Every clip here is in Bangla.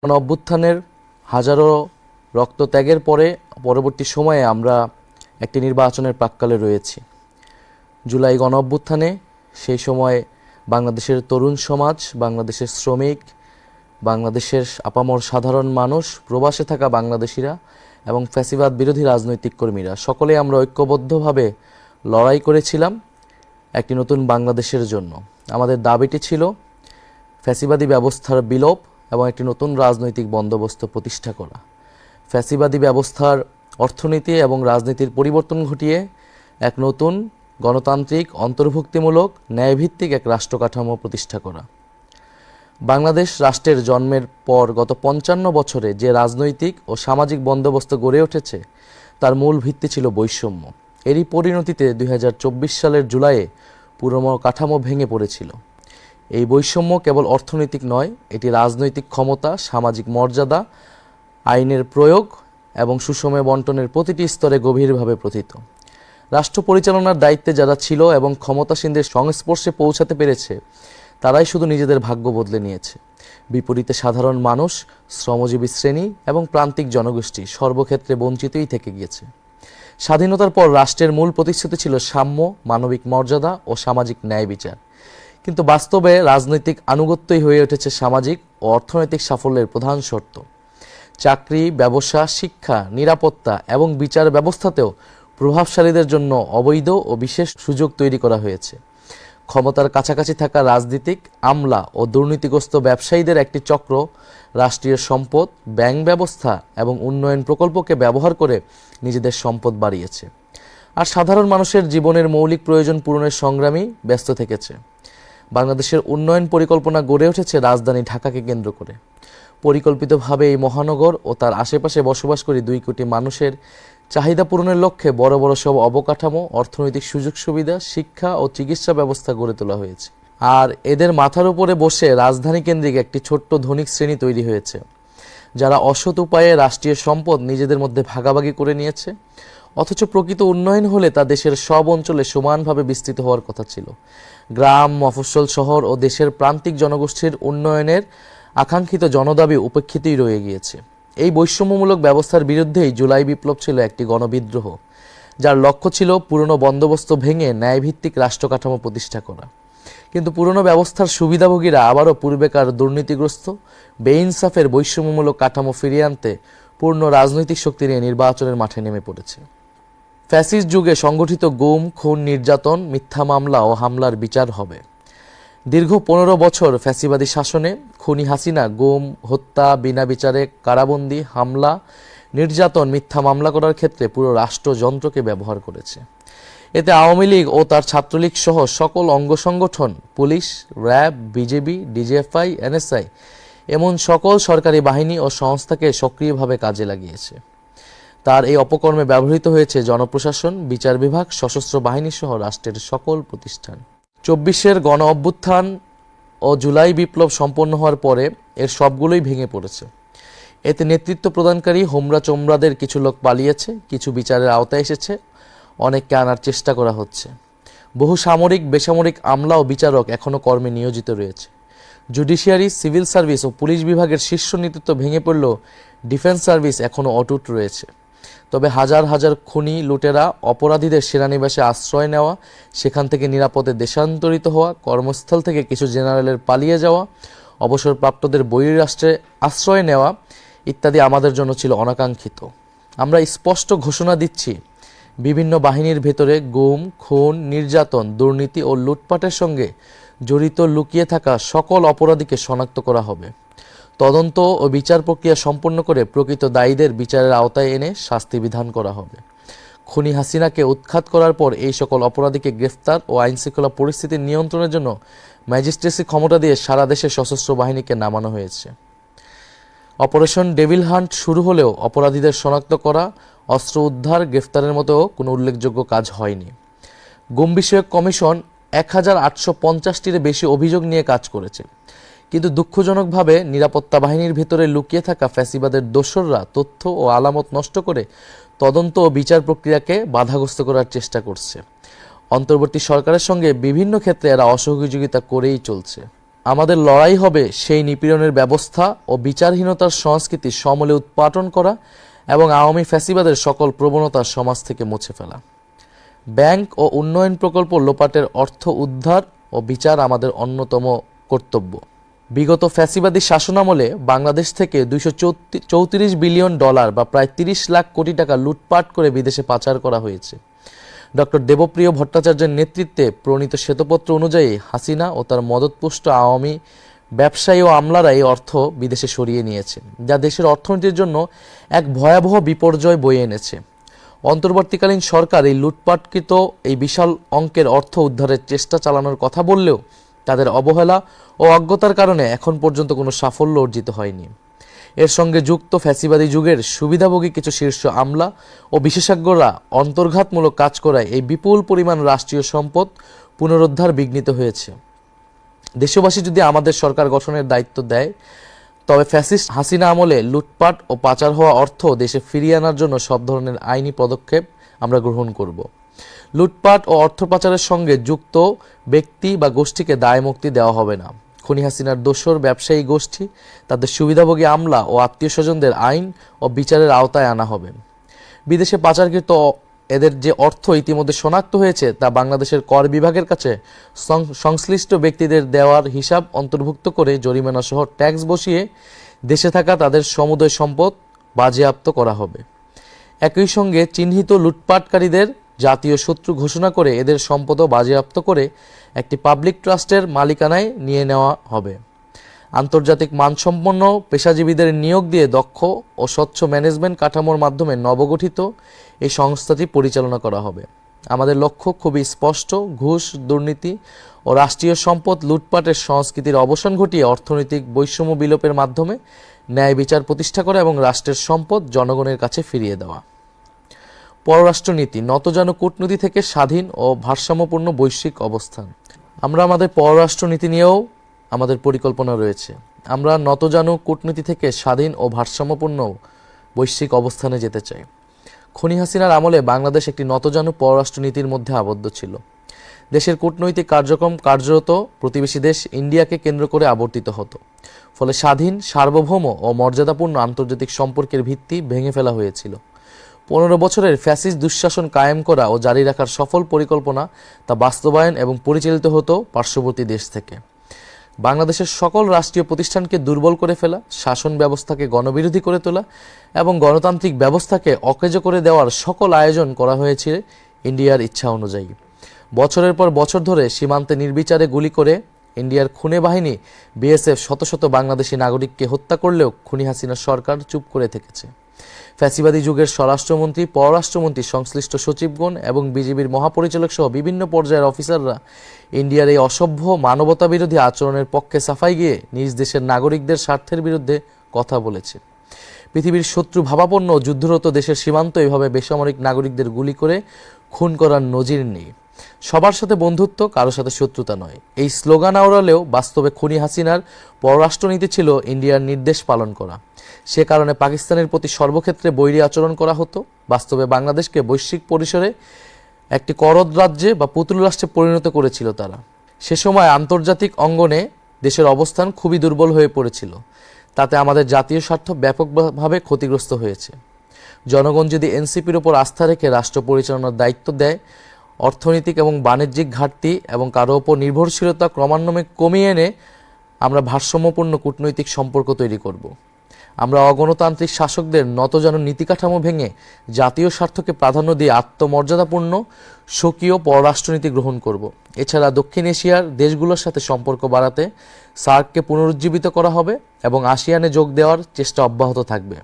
অভ্যুত্থানের হাজারো রক্তত্যাগের পরবর্তী সময়ে আমরা একটি নির্বাচনের প্রাক্কালে রয়েছি। জুলাই গণঅভ্যুত্থানে সেই সময় বাংলাদেশের তরুণ সমাজ, বাংলাদেশের শ্রমিক, বাংলাদেশের আপামর সাধারণ মানুষ, প্রবাসে থাকা বাংলাদেশিরা এবং ফ্যাসিবাদ বিরোধী রাজনৈতিক কর্মীরা সকলে আমরা ঐক্যবদ্ধভাবে লড়াই করেছিলাম একটি নতুন বাংলাদেশের জন্য। আমাদের দাবিটি ছিল ফ্যাসিবাদী ব্যবস্থার বিলোপ এবং একটি নতুন রাজনৈতিক বন্দোবস্ত প্রতিষ্ঠা করা। ফ্যাসিবাদী ব্যবস্থার অর্থনীতি এবং রাজনীতির পরিবর্তন ঘটিয়ে এক নতুন গণতান্ত্রিক, অন্তর্ভুক্তিমূলক, ন্যায়ভিত্তিক এক রাষ্ট্র কাঠামো প্রতিষ্ঠা করা। বাংলাদেশ রাষ্ট্রের জন্মের পর গত ৫৫ বছরে যে রাজনৈতিক ও সামাজিক বন্দোবস্ত গড়ে উঠেছে তার মূল ভিত্তি ছিল বৈষম্য। এরই পরিণতিতে ২০২৪ সালের জুলাইয়ে পুরো কাঠামো ভেঙে পড়েছিল। এই বৈষম্য কেবল অর্থনৈতিক নয়, এটি রাজনৈতিক ক্ষমতা, সামাজিক মর্যাদা, আইনের প্রয়োগ এবং সুষম বন্টনের প্রতিটি স্তরে গভীরভাবে প্রথিত। রাষ্ট্র পরিচালনার দায়িত্বে যারা ছিল এবং ক্ষমতাসীনদের সংস্পর্শে পৌঁছাতে পেরেছে তারাই শুধু নিজেদের ভাগ্য বদলে নিয়েছে। বিপরীতে সাধারণ মানুষ, শ্রমজীবী শ্রেণী এবং প্রান্তিক জনগোষ্ঠী সর্বক্ষেত্রে বঞ্চিতই থেকে গিয়েছে। স্বাধীনতার পর রাষ্ট্রের মূল প্রতিশ্রুতি ছিল সাম্য, মানবিক মর্যাদা ও সামাজিক ন্যায় বিচার। কিন্তু বাস্তবে রাজনৈতিক আনুগত্যই হয়ে উঠেছে সামাজিক ও অর্থনৈতিক সাফল্যের প্রধান শর্ত। চাকরি, ব্যবসা, শিক্ষা, নিরাপত্তা এবং বিচার ব্যবস্থাতেও প্রভাবশালীদের জন্য অবৈধ ও বিশেষ সুযোগ তৈরি করা হয়েছে। ক্ষমতার কাছাকাছি থাকা রাজনীতিক, আমলা ও দুর্নীতিগ্রস্ত ব্যবসায়ীদের একটি চক্র রাষ্ট্রীয় সম্পদ, ব্যাংক ব্যবস্থা এবং উন্নয়ন প্রকল্পকে ব্যবহার করে নিজেদের সম্পদ বাড়িয়েছে, আর সাধারণ মানুষের জীবনের মৌলিক প্রয়োজন পূরণের সংগ্রামী ব্যস্ত থেকেছে। বাংলাদেশের উন্নয়ন পরিকল্পনা গড়ে উঠেছে রাজধানী ঢাকাকে কেন্দ্র করে। পরিকল্পিতভাবে এই মহানগর ও তার আশেপাশে বসবাসকারী ২ কোটি মানুষের চাহিদা পূরণের লক্ষ্যে বড় বড় সব অবকাঠামো, অর্থনৈতিক সুযোগ সুবিধা, শিক্ষা ও চিকিৎসা ব্যবস্থা গড়ে তোলা হয়েছে। আর এদের মাথার উপরে বসে রাজধানী কেন্দ্রিক একটি ছোট্ট ধনিক শ্রেণী তৈরি হয়েছে, যারা অসৎ উপায়ে রাষ্ট্রীয় সম্পদ নিজেদের মধ্যে ভাগাভাগি করে নিয়েছে। অথচ প্রকৃত উন্নয়ন হলে তা দেশের সব অঞ্চলে সমানভাবে বিস্তৃত হওয়ার কথা ছিল। গ্রাম, মফস্বল, শহর ও দেশের প্রান্তিক জনগোষ্ঠীর উন্নয়নের আকাঙ্ক্ষিত জনদাবি উপেক্ষিতই রয়ে গিয়েছে। এই বৈষম্যমূলক ব্যবস্থার বিরুদ্ধেই জুলাই বিপ্লব ছিল একটি গণবিদ্রোহ, যার লক্ষ্য ছিল পুরনো বন্দোবস্ত ভেঙে ন্যায়ভিত্তিক রাষ্ট্র কাঠামো প্রতিষ্ঠা করা। কিন্তু পুরনো ব্যবস্থার সুবিধাভোগীরা আবারও পূর্বেকার দুর্নীতিগ্রস্ত, বেইনসাফের বৈষম্যমূলক কাঠামো ফিরিয়ে আনতে পূর্ণ রাজনৈতিক শক্তি নিয়ে নির্বাচনের মাঠে নেমে পড়েছে। ফ্যাসিস্ট যুগে সংগঠিত গুম, খুন, নির্যাতন, মিথ্যা মামলা ও হামলার বিচার হবে। দীর্ঘ ১৫ বছর ফ্যাসিবাদী শাসনে খুনি হাসিনা গুম, হত্যা, বিনা বিচারে কারাবন্দী, হামলা, নির্যাতন, মিথ্যা মামলা করার ক্ষেত্রে পুরো রাষ্ট্রযন্ত্রকে ব্যবহার করেছে। এতে আওয়ামী লীগ ও তার ছাত্রলীগ সহ সকল অঙ্গ সংগঠন, police, RAB, BJP, DGFI, NSI এমন সকল সরকারি বাহিনী ও সংস্থাকে সক্রিয়ভাবে কাজে লাগিয়েছে। তার এই অপকর্মে ব্যবহৃত হয়েছে জনপ্রশাসন, বিচার বিভাগ, সশস্ত্র বাহিনী সহ রাষ্ট্রের সকল প্রতিষ্ঠান। ২৪-এর গণ অভ্যুত্থান ও জুলাই বিপ্লব সম্পন্ন হওয়ার পরে এর সবগুলোই ভেঙে পড়েছে। এতে নেতৃত্ব প্রদানকারী হোমরা চোমরাদের কিছু লোক পালিয়েছে, কিছু বিচারের আওতায় এসেছে, অনেককে আনার চেষ্টা করা হচ্ছে। বহু সামরিক, বেসামরিক আমলা ও বিচারক এখনও কর্মে নিয়োজিত রয়েছে। জুডিশিয়ারি, সিভিল সার্ভিস ও পুলিশ বিভাগের শীর্ষ নেতৃত্ব ভেঙে পড়লেও ডিফেন্স সার্ভিস এখনও অটুট রয়েছে। তবে হাজার হাজার খুনি, লুটেরা, অপরাধীদের সেনানিবাসে আশ্রয় নেওয়া, সেখান থেকে নিরাপদে দেশান্তরিত হওয়া, কর্মস্থল থেকে কিছু জেনারেলের পালিয়ে যাওয়া, অবসরপ্রাপ্তদের বহির্রাষ্ট্রে আশ্রয় নেওয়া ইত্যাদি আমাদের জন্য ছিল অনাকাঙ্ক্ষিত। আমরা স্পষ্ট ঘোষণা দিচ্ছি, বিভিন্ন বাহিনীর ভেতরে গুম, খুন, নির্যাতন, দুর্নীতি ও লুটপাটের সঙ্গে জড়িত লুকিয়ে থাকা সকল অপরাধীকে শনাক্ত করা হবে। তদন্ত ও বিচার প্রক্রিয়া সম্পন্ন করে প্রকৃত দায়ীদের বিচারের আওতায় এনে শাস্তি বিধান করা হবে। খুনি হাসিনাকে উৎখাত করার পর এই সকল অপরাধীকে গ্রেফতার ও আইনশৃঙ্খলা পরিস্থিতি নিয়ন্ত্রণের জন্য ম্যাজিস্ট্রেসি ক্ষমতা দিয়ে সারা দেশে সশস্ত্র বাহিনীকে নামানো হয়েছে। অপারেশন ডেভিল হান্ট শুরু হলেও অপরাধীদের শনাক্ত করা, অস্ত্র উদ্ধার, গ্রেফতারের মতো কোনো উল্লেখযোগ্য কাজ হয়নি। গুম বিষয়ক কমিশন ১,৮৫০টির বেশি অভিযোগ নিয়ে কাজ করেছে, কিন্তু দুঃখজনকভাবে নিরাপত্তা বাহিনীর ভেতরে লুকিয়ে থাকা ফ্যাসিবাদের দোসররা তথ্য ও আলামত নষ্ট করে তদন্ত ও বিচার প্রক্রিয়াকে বাধাগ্রস্ত করার চেষ্টা করছে। অন্তর্বর্তী সরকারের সঙ্গে বিভিন্ন ক্ষেত্রে এরা অসহযোগিতা করেই চলছে। আমাদের লড়াই হবে সেই নিপীড়নের ব্যবস্থা ও বিচারহীনতার সংস্কৃতি সমূলে উৎপাটন করা এবং আওয়ামী ফ্যাসিবাদের সকল প্রবণতা সমাজ থেকে মুছে ফেলা। ব্যাংক ও উন্নয়ন প্রকল্প লোপাটের অর্থ উদ্ধার ও বিচার আমাদের অন্যতম কর্তব্য। বিগত ফ্যাসিবাদী শাসনামলে বাংলাদেশ থেকে $234 বিলিয়ন বা প্রায় 30 লাখ কোটি টাকা লুটপাট করে বিদেশে পাচার করা হয়েছে। ডক্টর দেবপ্রিয় ভট্টাচার্যের নেতৃত্বে প্রণীত শ্বেতপত্র অনুযায়ী হাসিনা ও তার মদতপুষ্ট আওয়ামী ব্যবসায়ী ও আমলারা এই অর্থ বিদেশে সরিয়ে নিয়েছে, যা দেশের অর্থনীতির জন্য এক ভয়াবহ বিপর্যয় বয়ে এনেছে। অন্তর্বর্তীকালীন সরকার এই লুটপাটকৃত এই বিশাল অঙ্কের অর্থ উদ্ধারের চেষ্টা চালানোর কথা বললেও তাদের অবহেলা ও অজ্ঞতার কারণে এখন পর্যন্ত কোনো সাফল্য অর্জিত হয়নি। এর সঙ্গে যুক্ত ফ্যাসিবাদী যুগের সুবিধাভোগী কিছু শীর্ষ আমলা ও বিশেষজ্ঞরা অন্তর্ঘাতমূলক কাজ করায় এই বিপুল পরিমাণ রাষ্ট্রীয় সম্পদ পুনরুদ্ধার বিঘ্নিত হয়েছে। দেশবাসী যদি আমাদের সরকার গঠনের দায়িত্ব দেয়, তবে ফ্যাসিস্ট হাসিনা আমলে লুটপাট ও পাচার হওয়া অর্থ দেশে ফিরিয়ে আনার জন্য সব ধরনের আইনি পদক্ষেপ আমরা গ্রহণ করব। লুটপাট ও অর্থ পাচারের সঙ্গে যুক্ত ব্যক্তি বা গোষ্ঠীকে দায় মুক্তি দেওয়া হবে না। খুনি হাসিনার দোসর ব্যবসায়ী গোষ্ঠী, তাদের সুবিধাভোগী আমলা ও আত্মীয় স্বজনদের আইন ও বিচারের আওতায় আনা হবে। বিদেশে পাচারকৃত এদের যে অর্থ ইতিমধ্যে শনাক্ত হয়েছে তা বাংলাদেশের কর বিভাগের কাছে সংশ্লিষ্ট ব্যক্তিদের দেওয়ার হিসাব অন্তর্ভুক্ত করে জরিমানা সহ ট্যাক্স বসিয়ে দেশে থাকা তাদের সমুদয় সম্পদ বাজেয়াপ্ত করা হবে। একই সঙ্গে চিহ্নিত লুটপাটকারীদের জাতীয় শত্রু ঘোষণা করে এদের সম্পদও বাজেয়াপ্ত করে একটি পাবলিক ট্রাস্টের মালিকানায় নিয়ে নেওয়া হবে। আন্তর্জাতিক মানসম্পন্ন পেশাজীবীদের নিয়োগ দিয়ে দক্ষ ও স্বচ্ছ ম্যানেজমেন্ট কাঠামোর মাধ্যমে নবগঠিত এই সংস্থাটি পরিচালনা করা হবে। আমাদের লক্ষ্য খুবই স্পষ্ট: ঘুষ, দুর্নীতি ও রাষ্ট্রীয় সম্পদ লুটপাটের সংস্কৃতির অবসান ঘটিয়ে অর্থনৈতিক বৈষম্য বিলোপের মাধ্যমে ন্যায় বিচার প্রতিষ্ঠা করা এবং রাষ্ট্রের সম্পদ জনগণের কাছে ফিরিয়ে দেওয়া। পররাষ্ট্রনীতি: নতজানু কূটনীতি থেকে স্বাধীন ও ভারসাম্যপূর্ণ বৈশ্বিক অবস্থান। আমরা আমাদের পররাষ্ট্রনীতি নিয়েও আমাদের পরিকল্পনা রয়েছে। আমরা নতজানু কূটনীতি থেকে স্বাধীন ও ভারসাম্যপূর্ণ বৈশ্বিক অবস্থানে যেতে চাই। খুনি হাসিনার আমলে বাংলাদেশ একটি নতজানু পররাষ্ট্রনীতির মধ্যে আবদ্ধ ছিল। দেশের কূটনৈতিক কার্যক্রম কার্যরত প্রতিবেশী দেশ ইন্ডিয়াকে কেন্দ্র করে আবর্তিত হতো। ফলে স্বাধীন, সার্বভৌম ও মর্যাদাপূর্ণ আন্তর্জাতিক সম্পর্কের ভিত্তি ভেঙে ফেলা হয়েছিল। 15 বছরের ফ্যাসিস্ট দুঃশাসন কায়েম করা ও জারি রাখার সফল পরিকল্পনা তা বাস্তবায়ন এবং পরিচালিত হতো পার্শ্ববর্তী দেশ থেকে। বাংলাদেশের সকল রাষ্ট্রীয় প্রতিষ্ঠানকে দুর্বল করে ফেলা, শাসন ব্যবস্থাকে গণবিরোধী করে তোলা এবং গণতান্ত্রিক ব্যবস্থাকে অকেজো করে দেওয়ার সকল আয়োজন করা হয়েছে ইন্ডিয়ার ইচ্ছা অনুযায়ী। বছরের পর বছর ধরে সীমান্তে নির্বিচারে গুলি করে ইন্ডিয়ার খুনে বাহিনী বিএসএফ শত শত বাংলাদেশি নাগরিককে হত্যা করলেও খুনি হাসিনার সরকার চুপ করে থেকেছে। ফ্যাসিবাদী যুগের স্বরাষ্ট্রমন্ত্রী, পররাষ্ট্রমন্ত্রী, সংশ্লিষ্ট সচিবগণ এবং বিজিবির মহাপরিচালক সহ বিভিন্ন পর্যায়ের অফিসাররা ইন্ডিয়ার এই অসভ্য মানবতাবিরোধী আচরণের পক্ষে সাফাই গিয়ে নিজ দেশের নাগরিকদের স্বার্থের বিরুদ্ধে কথা বলেছে। পৃথিবীর শত্রু ভাবাপন্ন যুদ্ধরত দেশের সীমান্ত এভাবে বেসামরিক নাগরিকদের গুলি করে খুন করার নজির নেই। সবার সাথে বন্ধুত্ব, কারোর সাথে শত্রুতা নয়, এই স্লোগান আওড়ালেও বাস্তবে খুনি হাসিনার পররাষ্ট্রনীতি ছিল ইন্ডিয়ার নির্দেশ পালন করা। সে কারণে পাকিস্তানের প্রতি সর্বক্ষেত্রে বৈরী আচরণ করা হতো। বাস্তবে বাংলাদেশকে বৈশ্বিক পরিসরে একটি করদ রাজ্যে বা পুতুল রাষ্ট্রে পরিণত করেছিল তারা। সে সময় আন্তর্জাতিক অঙ্গনে দেশের অবস্থান খুবই দুর্বল হয়ে পড়েছিল। তাতে আমাদের জাতীয় স্বার্থ ব্যাপকভাবে ক্ষতিগ্রস্ত হয়েছে। জনগণ যদি এনসিপির ওপর আস্থা রেখে রাষ্ট্র পরিচালনার দায়িত্ব দেয়, অর্থনৈতিক এবং বাণিজ্যিক ঘাটতি এবং কারো ওপর নির্ভরশীলতা ক্রমান্বয়ে কমিয়ে এনে আমরা ভারসাম্যপূর্ণ কূটনৈতিক সম্পর্ক তৈরি করব। আমরা অগণতান্ত্রিক শাসকদের নতজানু নীতিকাঠামো ভেঙে জাতীয় স্বার্থকে প্রাধান্য দিয়ে আত্মমর্যাদাপূর্ণ স্বকীয় পররাষ্ট্রনীতি গ্রহণ করব। এছাড়া দক্ষিণ এশিয়ার দেশগুলোর সাথে সম্পর্ক বাড়াতে সার্ককে পুনরুজ্জীবিত করা হবে এবং আসিয়ানে যোগ দেওয়ার চেষ্টা অব্যাহত থাকবে।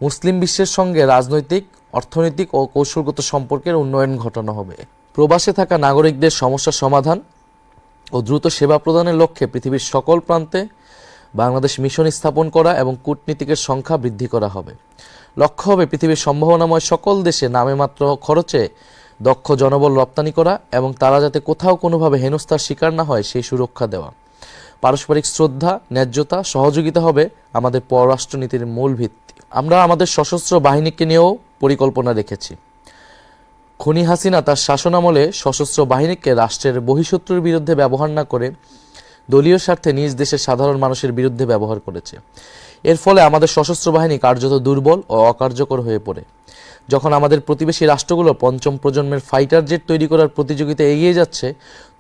মুসলিম বিশ্বের সঙ্গে রাজনৈতিক, অর্থনৈতিক ও কৌশলগত সম্পর্কের উন্নয়ন ঘটানো হবে। প্রবাসে থাকা নাগরিকদের সমস্যা সমাধান ও দ্রুত সেবা প্রদানের লক্ষ্যে পৃথিবীর সকল প্রান্তে বাংলাদেশ মিশন স্থাপন করা এবং কূটনীতিকের সংখ্যা বৃদ্ধি করা হবে। লক্ষ্য হবে পৃথিবীর সম্ভাবনাময় সকল দেশে নামেমাত্র খরচে দক্ষ জনবল রপ্তানি করা এবং তারা যাতে কোথাও কোনোভাবে হেনস্থার শিকার না হয় সেই সুরক্ষা দেওয়া। পারস্পরিক শ্রদ্ধা, ন্যায্যতা, সহযোগিতা হবে আমাদের পররাষ্ট্রনীতির মূল ভিত্তি। আমরা আমাদের সশস্ত্র বাহিনীকে নিয়েও পরিকল্পনা রেখেছি। খুনি হাসিনা তার শাসনামলে সশস্ত্র বাহিনীকে রাষ্ট্রের বহিঃশত্রুর বিরুদ্ধে ব্যবহার না করে দলীয় স্বার্থে নিজ দেশের সাধারণ মানুষের বিরুদ্ধে ব্যবহার করেছে। এর ফলে আমাদের সশস্ত্র বাহিনী কার্যত দুর্বল ও অকার্যকর হয়ে পড়ে। যখন আমাদের প্রতিবেশী রাষ্ট্রগুলো পঞ্চম প্রজন্মের ফাইটার জেট তৈরি করার প্রতিযোগিতায় এগিয়ে যাচ্ছে,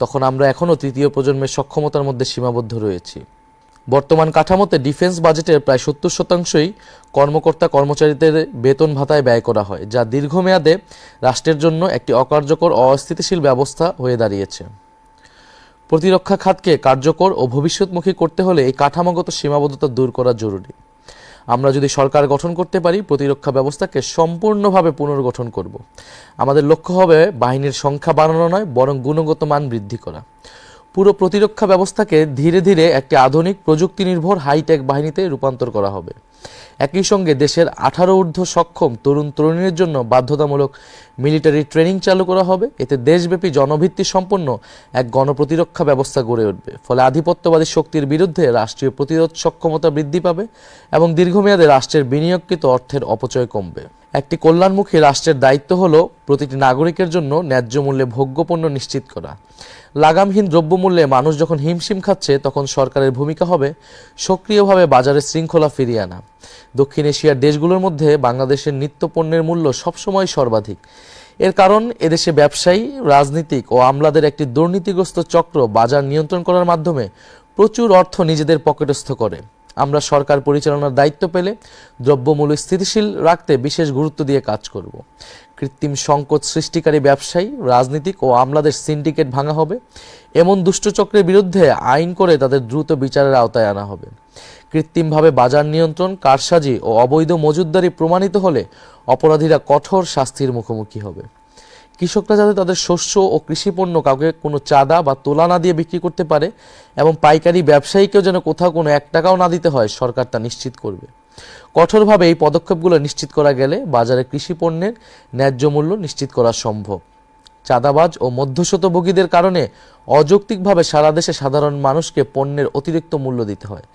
তখন আমরা এখনও তৃতীয় প্রজন্মের সক্ষমতার মধ্যে সীমাবদ্ধ রয়েছি। বর্তমান কাঠামোতে ডিফেন্স বাজেটের প্রায় 70% কর্মকর্তা কর্মচারীদের বেতন ভাতায় ব্যয় করা হয়, যা দীর্ঘমেয়াদে রাষ্ট্রের জন্য একটি অকার্যকর ও অস্থিতিশীল ব্যবস্থা হয়ে দাঁড়িয়েছে। প্রতিরক্ষা খাতকে কার্যকর ও ভবিষ্যৎমুখী করতে হলে এই কাঠামোগত সীমাবদ্ধতা দূর করা জরুরি। আমরা যদি সরকার গঠন করতে পারি, প্রতিরক্ষা ব্যবস্থাকে সম্পূর্ণভাবে পুনর্গঠন করব। আমাদের লক্ষ্য হবে বাহিনীর সংখ্যা বাড়ানো নয়, বরং গুণগত মান বৃদ্ধি করা। পুরো প্রতিরক্ষা ব্যবস্থাকে ধীরে ধীরে একটি আধুনিক প্রযুক্তি নির্ভর হাইটেক বাহিনীতে রূপান্তর করা হবে। একই সঙ্গে দেশের 18 ঊর্ধ্ব সক্ষম তরুণ তরুণীদের জন্য বাধ্যতামূলক মিলিটারি ট্রেনিং চালু করা হবে। এতে দেশব্যাপী জনভিত্তি সম্পন্ন এক গণপ্রতিরক্ষা ব্যবস্থা গড়ে উঠবে। ফলে আধিপত্যবাদী শক্তির বিরুদ্ধে রাষ্ট্রীয় প্রতিরোধ সক্ষমতা বৃদ্ধি পাবে এবং দীর্ঘমেয়াদে রাষ্ট্রের বিনিয়োগকৃত অর্থের অপচয় কমবে। একটি কল্যাণমুখী রাষ্ট্রের দায়িত্ব হলো প্রতিটি নাগরিকের জন্য ন্যায্য মূল্যে ভোগ্যপণ্য নিশ্চিত করা। লাগামহীন দ্রব্যমূল্যে মানুষ যখন হিমশিম খাচ্ছে, তখন সরকারের ভূমিকা হবে সক্রিয়ভাবে বাজারে শৃঙ্খলা ফিরিয়ে আনা। দক্ষিণ এশিয়ার দেশগুলোর মধ্যে বাংলাদেশের নিত্য পণ্যের মূল্য সবসময় সর্বাধিক। এর কারণ এদেশে ব্যবসায়ী, রাজনীতিক ও আমলাদের একটি দুর্নীতিগ্রস্ত চক্র বাজার নিয়ন্ত্রণ করার মাধ্যমে প্রচুর অর্থ নিজেদের পকেটস্থ করে। আমরা সরকার পরিচালনার দায়িত্ব পেলে দ্রব্যমূল্য স্থিতিশীল রাখতে বিশেষ গুরুত্ব দিয়ে কাজ করব। কৃত্রিম সংকট সৃষ্টিকারী ব্যবসায়ী, রাজনীতিক ও আমলাদের সিন্ডিকেট ভাঙা হবে। এমন দুষ্টচক্রের বিরুদ্ধে আইন করে তাদের দ্রুত বিচারের আওতায় আনা হবে। কৃত্রিমভাবে বাজার নিয়ন্ত্রণ, কারসাজি ও অবৈধ মজুতদারি প্রমাণিত হলে অপরাধীরা কঠোর শাস্তির মুখোমুখি হবে। কৃষকরা যাতে তাদের শস্য ও কৃষিপণ্য কাউকে কোনো চাঁদা বা তোলা না দিয়ে বিক্রি করতে পারে এবং পাইকারি ব্যবসায়ীকেও যেন কোথাও কোনো 1 টাকাও না দিতে হয়, সরকার তা নিশ্চিত করবে। কঠোরভাবে এই পদক্ষেপগুলো নিশ্চিত করা গেলে বাজারে কৃষি পণ্যের ন্যায্য মূল্য নিশ্চিত করা সম্ভব। চাঁদাবাজ ও মধ্যস্বত্বভোগীদের কারণে অযৌক্তিকভাবে সারা দেশে সাধারণ মানুষকে পণ্যের অতিরিক্ত মূল্য দিতে হয়।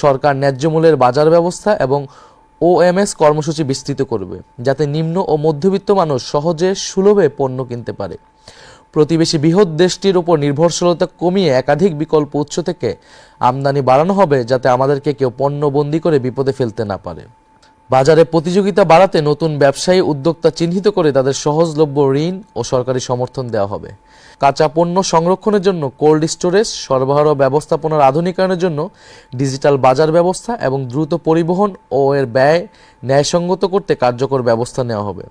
সরকার ন্যায্য মূল্যের বাজার ব্যবস্থা এবং OMS কর্মসূচি বিস্তৃত করবে, যাতে নিম্ন ও মধ্যবিত্ত মানুষ সহজে সুলভে পণ্য কিনতে পারে। প্রতিবেশী বৃহৎ দেশটির উপর নির্ভরশীলতা কমিয়ে একাধিক বিকল্প উৎস থেকে আমদানি বাড়ানো হবে, যাতে আমাদেরকে কেউ পণ্যবন্দী করে বিপদে ফেলতে না পারে। বাজারে প্রতিযোগিতা বাড়াতে নতুন ব্যবসায়ী উদ্যোক্তা চিহ্নিত করে তাদের সহজলভ্য ঋণ ও সরকারি সমর্থন দেওয়া হবে। কাঁচা পণ্য সংরক্ষণের জন্য কোল্ড স্টোরেজ, সরবরাহ ব্যবস্থাপনার আধুনিকায়নের জন্য ডিজিটাল বাজার ব্যবস্থা এবং দ্রুত পরিবহন ও এর ব্যয় ন্যায়সঙ্গত করতে কার্যকর ব্যবস্থা নেওয়া হবে।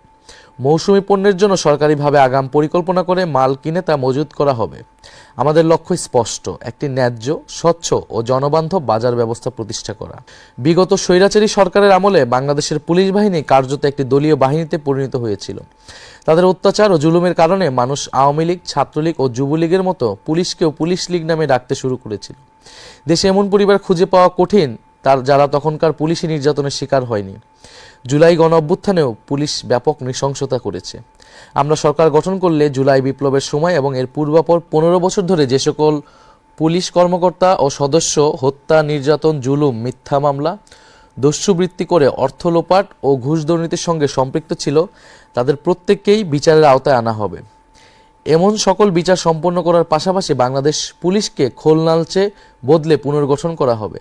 মৌসুমি পণ্যের জন্য সরকারিভাবে আগাম পরিকল্পনা করে মাল কিনে তা মজুত করা হবে। আমাদের লক্ষ্য স্পষ্ট, একটি ন্যায্য, স্বচ্ছ ও জনবান্ধব বাজার ব্যবস্থা প্রতিষ্ঠা করা। বিগত স্বৈরাচারী সরকারের আমলে বাংলাদেশের পুলিশ বাহিনী কার্যত একটি দলীয় বাহিনীতে পরিণত হয়েছিল। তাদের অত্যাচার ও জুলুমের কারণে মানুষ আওয়ামী লীগ, ছাত্রলীগ ও যুবলীগের মতো পুলিশকেও পুলিশ লীগ নামে ডাকতে শুরু করেছিল। দেশে এমন পরিবার খুঁজে পাওয়া কঠিন যারা তখনকার পুলিশি নির্যাতনের শিকার হয়নি। জুলাই গণ অভ্যুত্থানেও পুলিশ ব্যাপক নৃশংসতা করেছে। আমরা সরকার গঠন করলে জুলাই বিপ্লবের সময় এবং এর পূর্বাপর 15 বছর ধরে যে সকল পুলিশ কর্মকর্তা ও সদস্য হত্যা, নির্যাতন, জুলুম, মিথ্যা মামলা, দস্যুবৃত্তি করে অর্থ লোপাট ও ঘুষ দুর্নীতির সঙ্গে সম্পৃক্ত ছিল, তাদের প্রত্যেককেই বিচারের আওতায় আনা হবে। এমন সকল বিচার সম্পন্ন করার পাশাপাশি বাংলাদেশ পুলিশকে খোলনালচে বদলে পুনর্গঠন করা হবে।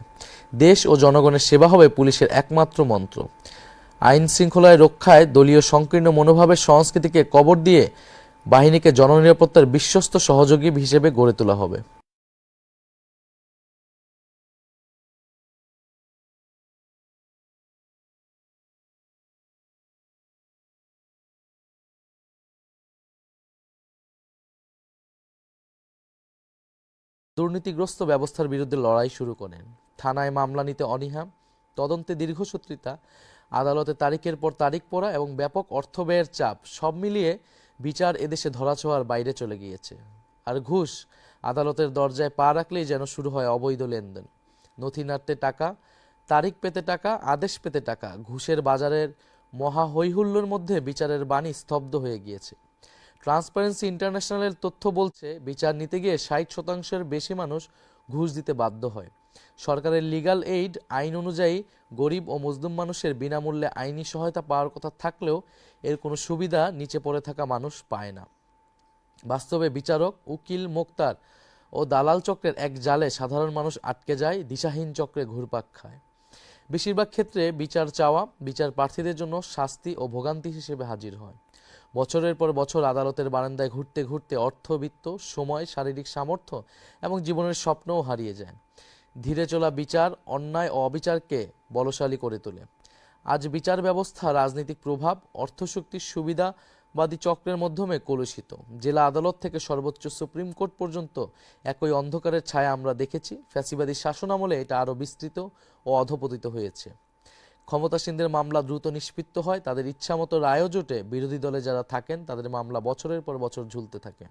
দেশ ও জনগণের সেবা হবে পুলিশের একমাত্র মন্ত্র। আইন শৃঙ্খলায় রক্ষায় দলীয় সংকীর্ণ মনোভাবের সংস্কৃতিকে কবর দিয়ে বাহিনীকে জননিরাপত্তার বিশ্বস্ত সহযোগী হিসেবে গড়ে তোলা হবে। দুর্নীতিগ্রস্ত ব্যবস্থার বিরুদ্ধে লড়াই শুরু করেন। থানায় মামলা নিতে অনীহা, তদন্তে দীর্ঘসূত্রিতা, আদালতে তারিখের পর তারিখ পড়া এবং ব্যাপক অর্থ ব্যয়ের চাপ সব মিলিয়ে বিচার এদেশে ধরাছোঁয়ার বাইরে চলে গিয়েছে। আর ঘুষ, আদালতের দরজায় পা রাখলেই যেন শুরু হয় অবৈধ লেনদেন। নথি নাড়তে টাকা, তারিখ পেতে টাকা, আদেশ পেতে টাকা, ঘুষের বাজারের মহা হৈহুল্লোর মধ্যে বিচারের বাণী স্তব্ধ হয়ে গিয়েছে। ট্রান্সপারেন্সি ইন্টারন্যাশনালের তথ্য বলছে, বিচার নিতে গিয়ে 60%-এর বেশি মানুষ ঘুষ দিতে বাধ্য হয়। সরকারের লিগ্যাল এইড আইন অনুযায়ী গরিব ও মজলুম মানুষের বিনামূল্যে আইনি সহায়তা পাওয়ার কথা থাকলেও এর কোনো সুবিধা নিচে পড়ে থাকা মানুষ পায় না। বাস্তবে বিচারক, উকিল, মোক্তার ও দালাল চক্রের এক জালে সাধারণ মানুষ আটকে যায়, দিশাহীন চক্রে ঘুরপাক খায়। বেশিরভাগ ক্ষেত্রে বিচার চাওয়া বিচার প্রার্থীদের জন্য শাস্তি ও ভোগান্তি হিসেবে হাজির হয়। বছরের পর বছর আদালতের বারান্দায় ঘুরতে ঘুরতে অর্থবিত্ত, সময়, শারীরিক সামর্থ্য এবং জীবনের স্বপ্নও হারিয়ে যায়। ধীরে চলা বিচার অন্যায় ও অবিচারকে বলশালী করে তোলে। আজ বিচার ব্যবস্থা রাজনৈতিক প্রভাব, অর্থশক্তির সুবিধাবাদী চক্রের মাধ্যমে কলুষিত। জেলা আদালত থেকে সর্বোচ্চ সুপ্রিম কোর্ট পর্যন্ত একই অন্ধকারের ছায়া আমরা দেখেছি। ফ্যাসিবাদী শাসনামলে এটা আরও বিস্তৃত ও অধপতিত হয়েছে। ক্ষমতাসীনদের মামলা দ্রুত নিষ্পত্তি হয়, তাদের ইচ্ছামতো রায়ও জোটে। বিরোধী দলে যারা থাকেন তাদের মামলা বছরের পর বছর ঝুলতে থাকে।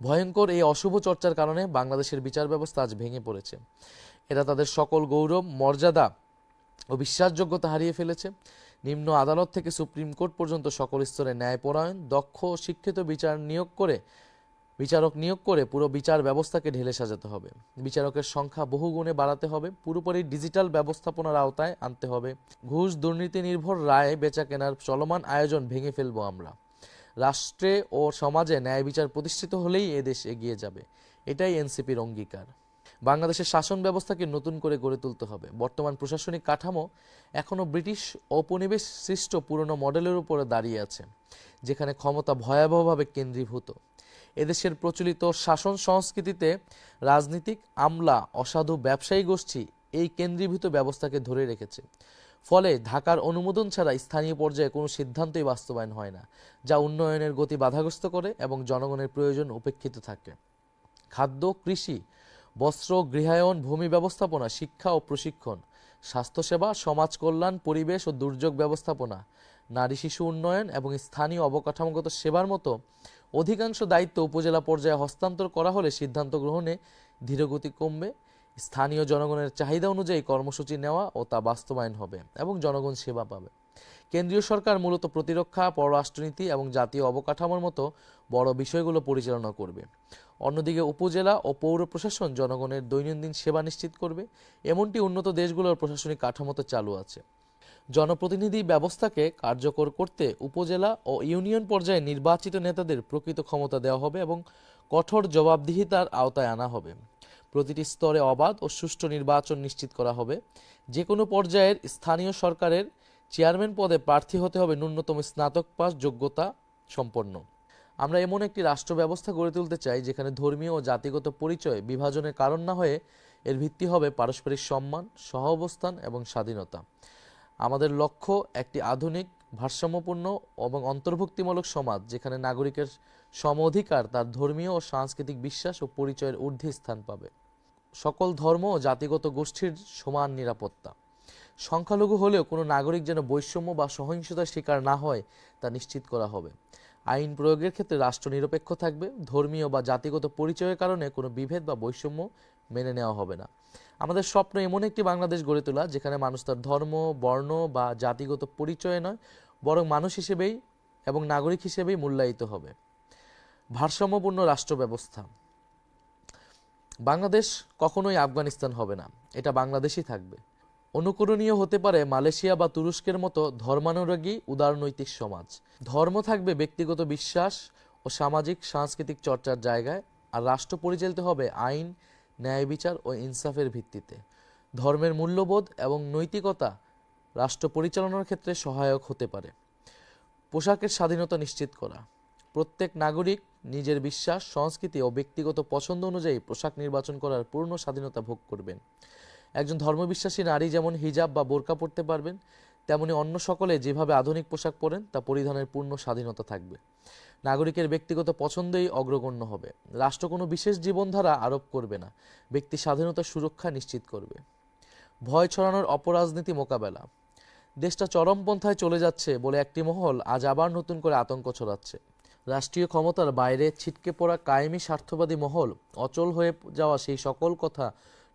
ভয়ঙ্কর এই অশুভ চর্চার কারণে বাংলাদেশের বিচার ব্যবস্থা আজ ভেঙে পড়েছে। এরা তাদের সকল গৌরব, মর্যাদা ও বিশ্বাসযোগ্যতা হারিয়ে ফেলেছে। নিম্ন আদালত থেকে সুপ্রিম কোর্ট পর্যন্ত সকল স্তরে ন্যায়পরায়ণ, দক্ষ ও শিক্ষিত বিচারক নিয়োগ করে পুরো বিচার ব্যবস্থাকে ঢেলে সাজাতে হবে। বিচারকের সংখ্যা বহুগুণে বাড়াতে হবে। পুরোপুরি ডিজিটাল ব্যবস্থাপনার আওতায় আনতে হবে। ঘুষ, দুর্নীতি নির্ভর রায় বেচা কেনার চলমান আয়োজন ভেঙে ফেলব আমরা। রাষ্ট্রে ও সমাজে ন্যায় বিচার প্রতিষ্ঠিত হলেই এদেশ এগিয়ে যাবে। এটাই এনসিপির অঙ্গীকার। বাংলাদেশের শাসন ব্যবস্থাকে নতুন করে গড়ে তুলতে হবে। বর্তমান প্রশাসনিক কাঠামো এখনও ব্রিটিশ ঔপনিবেশ সৃষ্ট পুরনো মডেলের উপরে দাঁড়িয়ে আছে, যেখানে ক্ষমতা ভয়াবহভাবে কেন্দ্রীভূত। এদেশের প্রচলিত শাসন সংস্কৃতিতে রাজনীতিক আমলা, অসাধু ব্যবসায়ী গোষ্ঠী এই কেন্দ্রীভূত ব্যবস্থাকে ধরে রেখেছে। ফলে ঢাকার অনুমোদন ছাড়া স্থানীয় পর্যায়ে কোনো সিদ্ধান্তই বাস্তবায়ন হয় না, যা উন্নয়নের গতি বাধাগ্রস্ত করে এবং জনগণের প্রয়োজন উপেক্ষিত থাকে। খাদ্য, কৃষি, বস্ত্র, গৃহায়ন, ভূমি ব্যবস্থাপনা, শিক্ষা ও প্রশিক্ষণ, স্বাস্থ্যসেবা, সমাজ কল্যাণ, পরিবেশ ও দুর্যোগ ব্যবস্থাপনা, নারী শিশু উন্নয়ন এবং স্থানীয় অবকাঠামোগত সেবার মতো অধিকাংশ দায়িত্ব উপজেলা পর্যায়ে হস্তান্তর করা হলে সিদ্ধান্ত গ্রহণে ধীরগতি কমবে। স্থানীয় জনগণের চাহিদা অনুযায়ী কর্মসূচি নেওয়া ও তা বাস্তবায়ন হবে এবং জনগণ সেবা পাবে। কেন্দ্রীয় সরকার মূলত প্রতিরক্ষা, পররাষ্ট্রনীতি এবং জাতীয় অবকাঠামোর মতো বড় বিষয়গুলো পরিচালনা করবে। অন্যদিকে উপজেলা ও পৌর প্রশাসন জনগণের দৈনন্দিন সেবা নিশ্চিত করবে। এমনটি উন্নত দেশগুলোর প্রশাসনিক কাঠামোতে চালু আছে। জনপ্রতিনিধি ব্যবস্থাকে কার্যকর করতে উপজেলা ও ইউনিয়ন পর্যায়ে নির্বাচিত নেতাদের প্রকৃত ক্ষমতা দেওয়া হবে এবং কঠোর জবাবদিহিতার আওতায় আনা হবে। প্রতিটি স্তরে অবাধ ও সুষ্ঠু নির্বাচন নিশ্চিত করা হবে। যে কোনো পর্যায়ের স্থানীয় সরকারের চেয়ারম্যান পদে প্রার্থী হতে হবে ন্যূনতম স্নাতক পাস যোগ্যতা সম্পন্ন। আমরা এমন একটি রাষ্ট্র ব্যবস্থা গড়ে তুলতে চাই যেখানে ধর্মীয় ও জাতিগত পরিচয় বিভাজনের কারণ না হয়ে এর ভিত্তি হবে পারস্পরিক সম্মান, সহাবস্থান এবং স্বাধীনতা। আমাদের লক্ষ্য একটি আধুনিক, ভারসাম্যপূর্ণ এবং অন্তর্ভুক্তিমূলক সমাজ, যেখানে নাগরিকের সম অধিকার তার ধর্মীয় ও সাংস্কৃতিক বিশ্বাস ও পরিচয়ের ঊর্ধ্বে স্থান পাবে। সকল ধর্ম ও জাতিগত গোষ্ঠীর সমান নিরাপত্তা। সংখ্যালঘু হলেও কোনো নাগরিক যেন বৈষম্য বা সহিংসতার শিকার না হয় তা নিশ্চিত করা হবে। আইন প্রয়োগের ক্ষেত্রে রাষ্ট্র নিরপেক্ষ থাকবে। ধর্মীয় বা জাতিগত পরিচয়ের কারণে কোনো বিভেদ বা বৈষম্য মেনে নেওয়া হবে না। আমাদের স্বপ্ন এমন একটি বাংলাদেশ গড়ে তোলা যেখানে মানুষ তার ধর্ম, বর্ণ বা জাতিগত পরিচয়ে নয়, বরং মানুষ হিসেবেই এবং নাগরিক হিসেবেই মূল্যায়িত হবে। ভারসাম্যপূর্ণ রাষ্ট্র ব্যবস্থা। বাংলাদেশ কখনোই আফগানিস্তান হবে না, এটা বাংলাদেশই থাকবে। অনুকরণীয় হতে পারে মালয়েশিয়া বা তুরস্কের মতো ধর্মানুরাগী উদারনৈতিক সমাজ। ধর্ম থাকবে ব্যক্তিগত বিশ্বাস ও সামাজিক সাংস্কৃতিক চর্চার জায়গায়, আর রাষ্ট্র পরিচালিত হবে আইন, ন্যায় বিচার ও ইনসাফের ভিত্তিতে। ধর্মের মূল্যবোধ এবং নৈতিকতা রাষ্ট্র পরিচালনার ক্ষেত্রে সহায়ক হতে পারে। পোশাকের স্বাধীনতা নিশ্চিত করা। প্রত্যেক নাগরিক নিজের বিশ্বাস, সংস্কৃতি ও ব্যক্তিগত পছন্দ অনুযায়ী পোশাক নির্বাচন করার পূর্ণ স্বাধীনতা ভোগ করবেন। একজন ধর্মবিশ্বাসী নারী যেমন হিজাব বা বোরকা পরতে পারবেন, তেমনি অন্য সকলে যেভাবে আধুনিক পোশাক পরেন তা পরিধানের পূর্ণ স্বাধীনতা থাকবে। নাগরিকের ব্যক্তিগত পছন্দই অগ্রগণ্য হবে। রাষ্ট্র কোনো বিশেষ জীবনধারা আরোপ করবে না, ব্যক্তি স্বাধীনতার সুরক্ষা নিশ্চিত করবে। ভয় ছড়ানোর অপরাজনীতি মোকাবেলা। দেশটা চরমপন্থায় চলে যাচ্ছে বলে একটি মহল আজ আবার নতুন করে আতঙ্ক ছড়াচ্ছে। রাষ্ট্রীয় ক্ষমতার বাইরে ছিটকে পড়া কায়েমি স্বার্থবাদী মহল অচল হয়ে যাওয়া সেই সকল কথা